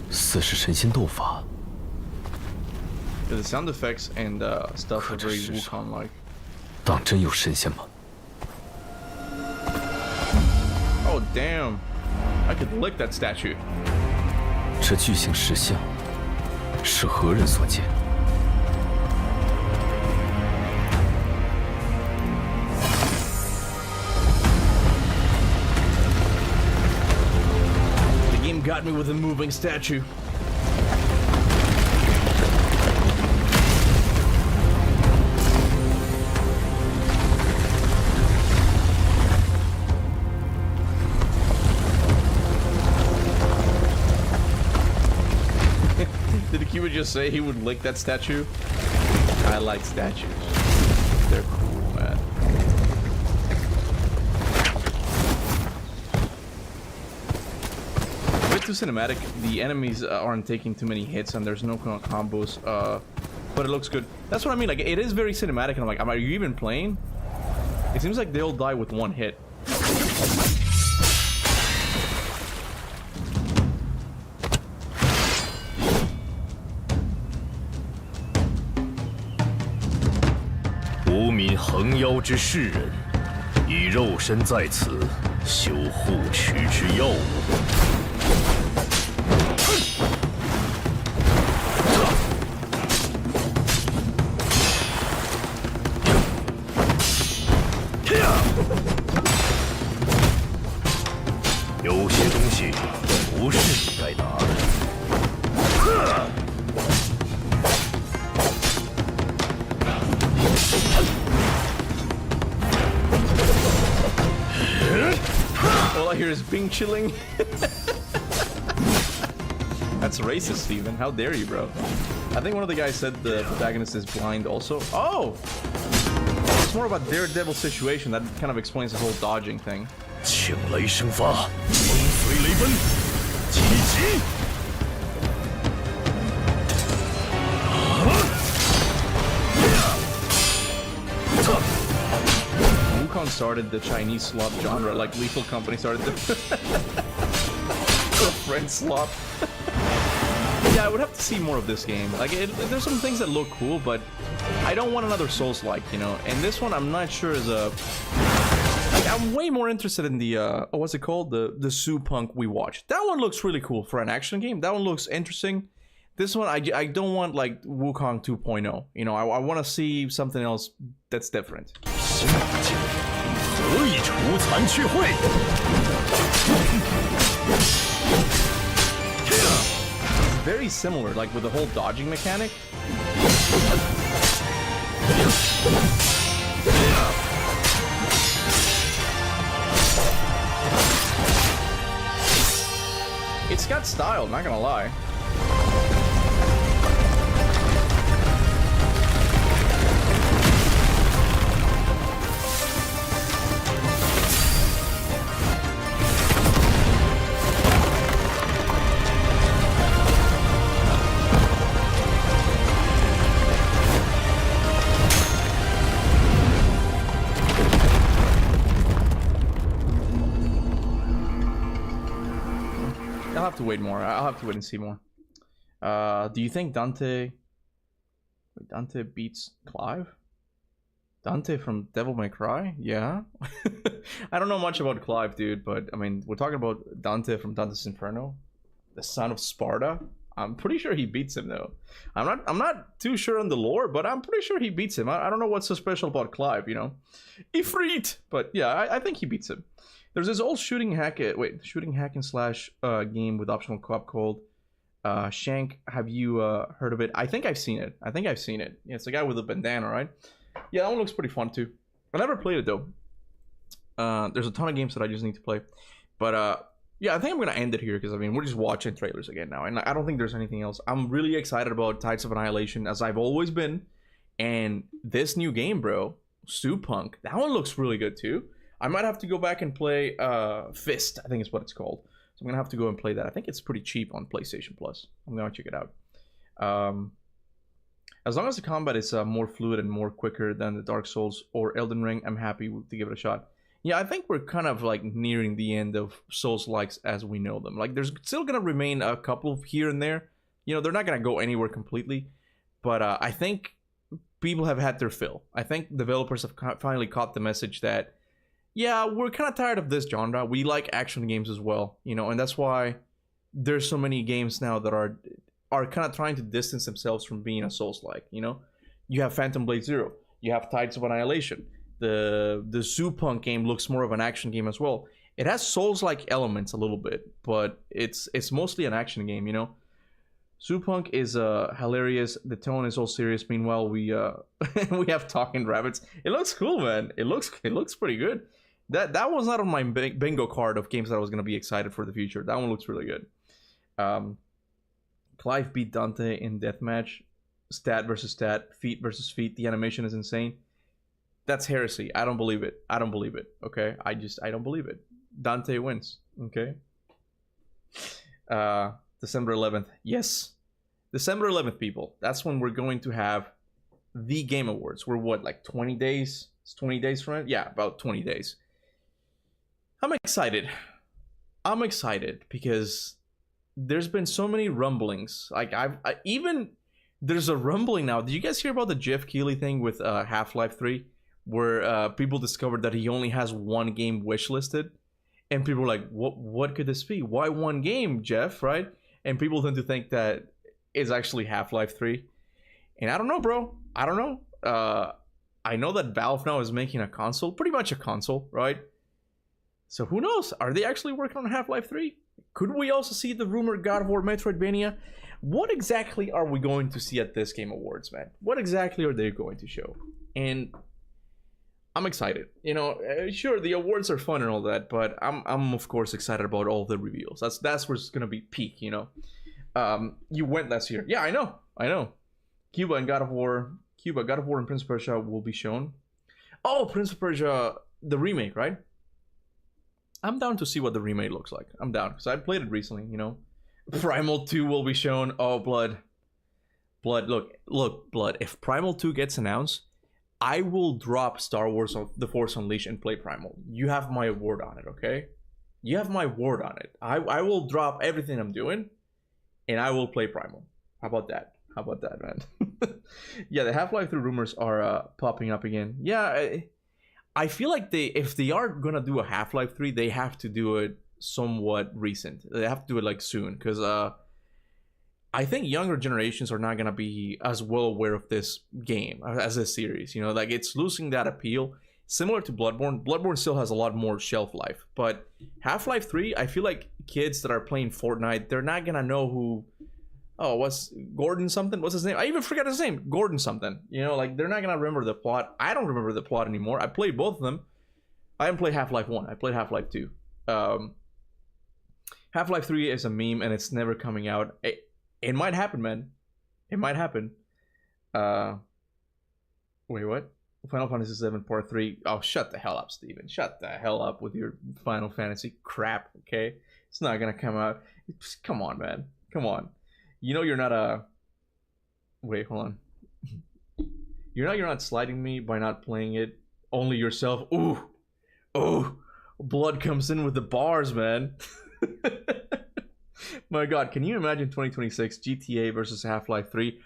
似是神仙斗法。 The sound effects and stuff are very Wukong-like. 当真有神仙吗？ Oh damn! I could lick that statue. 这巨型石像是何人所建？ The game got me with a moving statue. he would just say he would lick that statue. I like statues. They're cool, man. A bit too cinematic. The enemies aren't taking too many hits, and there's no combos. But it looks good. That's what I mean. Like, it is very cinematic, and I'm like, are you even playing? It seems like they all die with one hit.无名横妖之世人，以肉身在此，修护持之药物。 有些东西不是你该拿的。All I hear is Bing chilling. That's racist, Steven. How dare you, bro? I think one of the guys said the protagonist is blind also. Oh! It's more about Daredevil situation. That kind of explains the whole dodging thing. 请雷生发，风随雷奔，急急！ Wukong started the Chinese slop genre, like Lethal Company started the French slop. Yeah, I would have to see more of this game. Like, there's some things that look cool, but I don't want another Souls-like, you know. And this one, I'm not sure is a. Like, I'm way more interested in the oh, what's it called? The Zoo Punk we watched. That one looks really cool for an action game. That one looks interesting. This one, I don't want like Wukong 2.0. You know, I want to see something else that's different. Very similar, like with the whole dodging mechanic. It's got style, not gonna lie. I'll have to wait more. I'll have to wait and see more. Do you think Dante beats Clive? Dante from Devil May Cry? Yeah. I don't know much about Clive, dude, but I mean, we're talking about Dante from Dante's Inferno, the son of Sparta. I'm pretty sure he beats him though. I'm not too sure on the lore, but I'm pretty sure he beats him. I don't know what's so special about Clive, you know. Ifrit! But yeah, I think he beats him. There's this old shooting hack and slash game with optional co-op called Shank. Have you heard of it? I think I've seen it. Yeah, it's the guy with the bandana, right? Yeah, that one looks pretty fun too. I never played it though. There's a ton of games that I just need to play. But yeah, I think I'm gonna end it here because I mean we're just watching trailers again now, and I don't think there's anything else. I'm really excited about Tides of Annihilation, as I've always been, and this new game, bro, Zoo Punk. That one looks really good too. I might have to go back and play Fist, I think is what it's called. So I'm gonna have to go and play that. I think it's pretty cheap on PlayStation Plus. I'm gonna check it out. As long as the combat is more fluid and more quicker than the Dark Souls or Elden Ring, I'm happy to give it a shot. Yeah, I think we're kind of like nearing the end of Souls-likes as we know them. Like, there's still gonna remain a couple of here and there. You know, they're not gonna go anywhere completely. But I think people have had their fill. I think developers have finally caught the message that, yeah, we're kind of tired of this genre. We like action games as well, you know, and that's why there's so many games now that are kind of trying to distance themselves from being a Souls-like, you know. You have Phantom Blade Zero. You have Tides of Annihilation. The Zoo Punk game looks more of an action game as well. It has Souls-like elements a little bit, but it's mostly an action game, you know. Zoo Punk is hilarious. The tone is all serious. Meanwhile, we we have talking rabbits. It looks cool, man. It looks pretty good. That was not on my bingo card of games that I was gonna be excited for the future. That one looks really good. Clive beat Dante in deathmatch, stat versus stat, feet versus feet. The animation is insane. That's heresy. I don't believe it. I don't believe it. Okay, I don't believe it. Dante wins. Okay. December 11th. Yes, December 11th, people. That's when we're going to have the Game Awards. We're what, like 20 days? It's 20 days from it? Yeah, about 20 days. I'm excited. I'm excited because there's been so many rumblings. Like there's a rumbling now. Did you guys hear about the Jeff Keighley thing with Half-Life 3, where people discovered that he only has one game wishlisted, and people were like, "What could this be? Why one game, Jeff?" Right? And people tend to think that it's actually Half-Life 3, and I don't know, bro. I don't know. I know that Valve now is making a console, pretty much a console, right? So who knows? Are they actually working on Half-Life 3? Could we also see the rumored God of War Metroidvania? What exactly are we going to see at this Game Awards, man? What exactly are they going to show? And I'm excited. You know, sure, the awards are fun and all that, but I'm of course excited about all the reveals. That's where it's gonna be peak, you know. You went last year. Yeah, I know. Cuba and God of War and Prince of Persia will be shown. Oh, Prince of Persia, the remake, right? I'm down to see what the remake looks like. I'm down, because I played it recently, you know. Primal 2 will be shown. Oh, Blood. Look, Blood. If Primal 2 gets announced, I will drop Star Wars The Force Unleashed and play Primal. You have my word on it, okay? You have my word on it. I will drop everything I'm doing, and I will play Primal. How about that? How about that, man? Yeah, the Half-Life 3 rumors are popping up again. Yeah, I feel like if they are gonna do a Half-Life 3, they have to do it somewhat recent. They have to do it like soon, because I think younger generations are not gonna be as well aware of this game as this series. You know, like it's losing that appeal. Similar to Bloodborne. Bloodborne still has a lot more shelf life, but Half-Life 3, I feel like kids that are playing Fortnite, they're not gonna know who. Oh, what's Gordon something? What's his name? I even forgot his name. Gordon something. You know, like they're not gonna remember the plot. I don't remember the plot anymore. I played both of them. I didn't play Half-Life 1. I played Half-Life 2. Half-Life 3 is a meme and it's never coming out. It might happen, man. It might happen. Wait, what? Final Fantasy 7 Part 3. Oh, shut the hell up, Steven. Shut the hell up with your Final Fantasy crap, okay? It's not gonna come out. Come on, man. Come on. You know you're not a... Wait, hold on. You're not sliding me by not playing it. Only yourself. Ooh. Oh. Blood comes in with the bars, man. My god, can you imagine 2026 GTA versus Half-Life 3?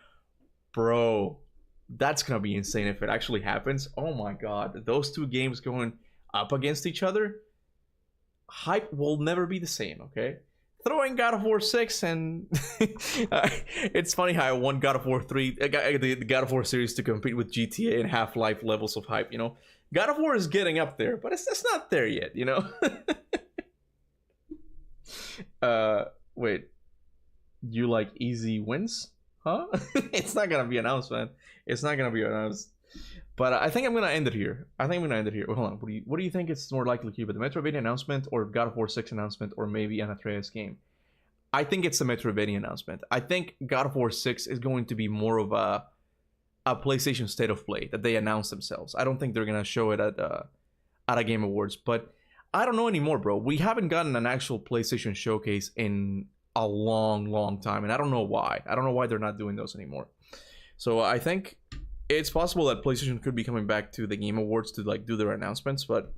Bro, that's gonna be insane if it actually happens. Oh my god, those two games going up against each other, hype will never be the same, okay? Throw in God of War 6 and it's funny how I want God of War 3, the God of War series to compete with GTA and Half-Life levels of hype, you know? God of War is getting up there, but it's not there yet, you know? Wait. You like easy wins? Huh? It's not gonna be announced, man. It's not gonna be announced. But I think I'm gonna end it here. Wait, hold on. What do you think it's more likely to be? The Metroidvania announcement or God of War 6 announcement or maybe an Atreus game? I think it's the Metroidvania announcement. I think God of War 6 is going to be more of a PlayStation State of Play that they announce themselves. I don't think they're gonna show it at a Game Awards, but I don't know anymore, bro. We haven't gotten an actual PlayStation showcase in a long time, and I don't know why. I don't know why they're not doing those anymore. So I think it's possible that PlayStation could be coming back to the Game Awards to like do their announcements, but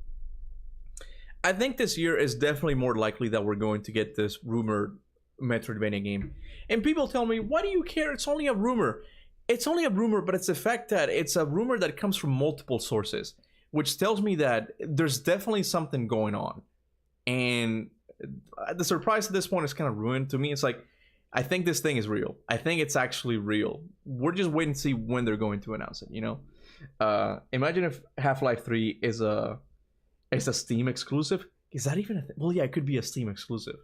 I think this year is definitely more likely that we're going to get this rumored Metroidvania game. And people tell me, why do you care? It's only a rumor. It's only a rumor, but it's the fact that it's a rumor that comes from multiple sources, which tells me that there's definitely something going on. And the surprise at this point is kind of ruined to me. It's like, I think this thing is real. I think it's actually real. We're just waiting to see when they're going to announce it, you know? Imagine if Half-Life 3 is a Steam exclusive. Is that even a thing? Well, yeah, it could be a Steam exclusive.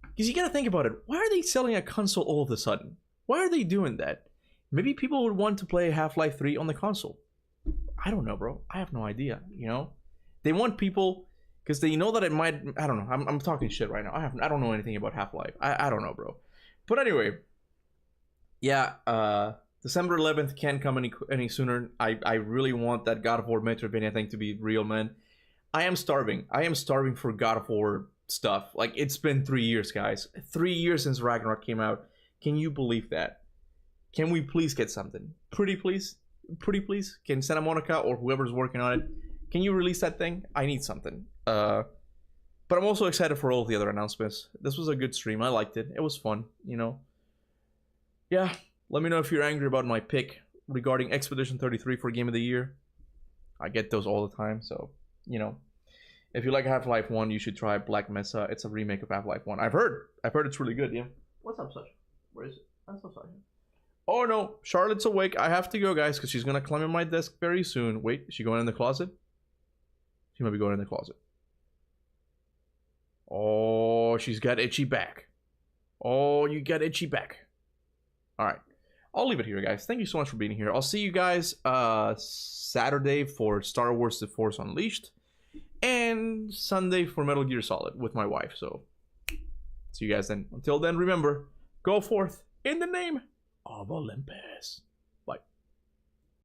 Because you gotta think about it. Why are they selling a console all of a sudden? Why are they doing that? Maybe people would want to play Half-Life 3 on the console. I don't know, bro. I have no idea, you know? They want people... Because they know that it might... I don't know. I'm talking shit right now. I don't know anything about Half-Life. I don't know, bro. But anyway, yeah, December 11th can't come any sooner. I really want that God of War Metroidvania thing to be real, man. I am starving. I am starving for God of War stuff. Like, it's been 3 years, guys. 3 years since Ragnarok came out. Can you believe that? Can we please get something? Pretty please? Pretty please? Can Santa Monica or whoever's working on it, can you release that thing? I need something. But I'm also excited for all of the other announcements. This was a good stream. I liked it. It was fun, you know. Yeah, let me know if you're angry about my pick regarding Expedition 33 for Game of the Year. I get those all the time, so, you know. If you like Half-Life 1, you should try Black Mesa. It's a remake of Half-Life 1. I've heard it's really good, yeah. What's up, Such? Where is it? I'm so sorry. Oh no, Charlotte's awake. I have to go, guys, because she's going to climb in my desk very soon. Wait, is she going in the closet? She might be going in the closet. Oh, she's got itchy back. Oh, you got itchy back. All right. I'll leave it here, guys. Thank you so much for being here. I'll see you guys Saturday for Star Wars The Force Unleashed. And Sunday for Metal Gear Solid with my wife. So, see you guys then. Until then, remember, go forth in the name of Olympus.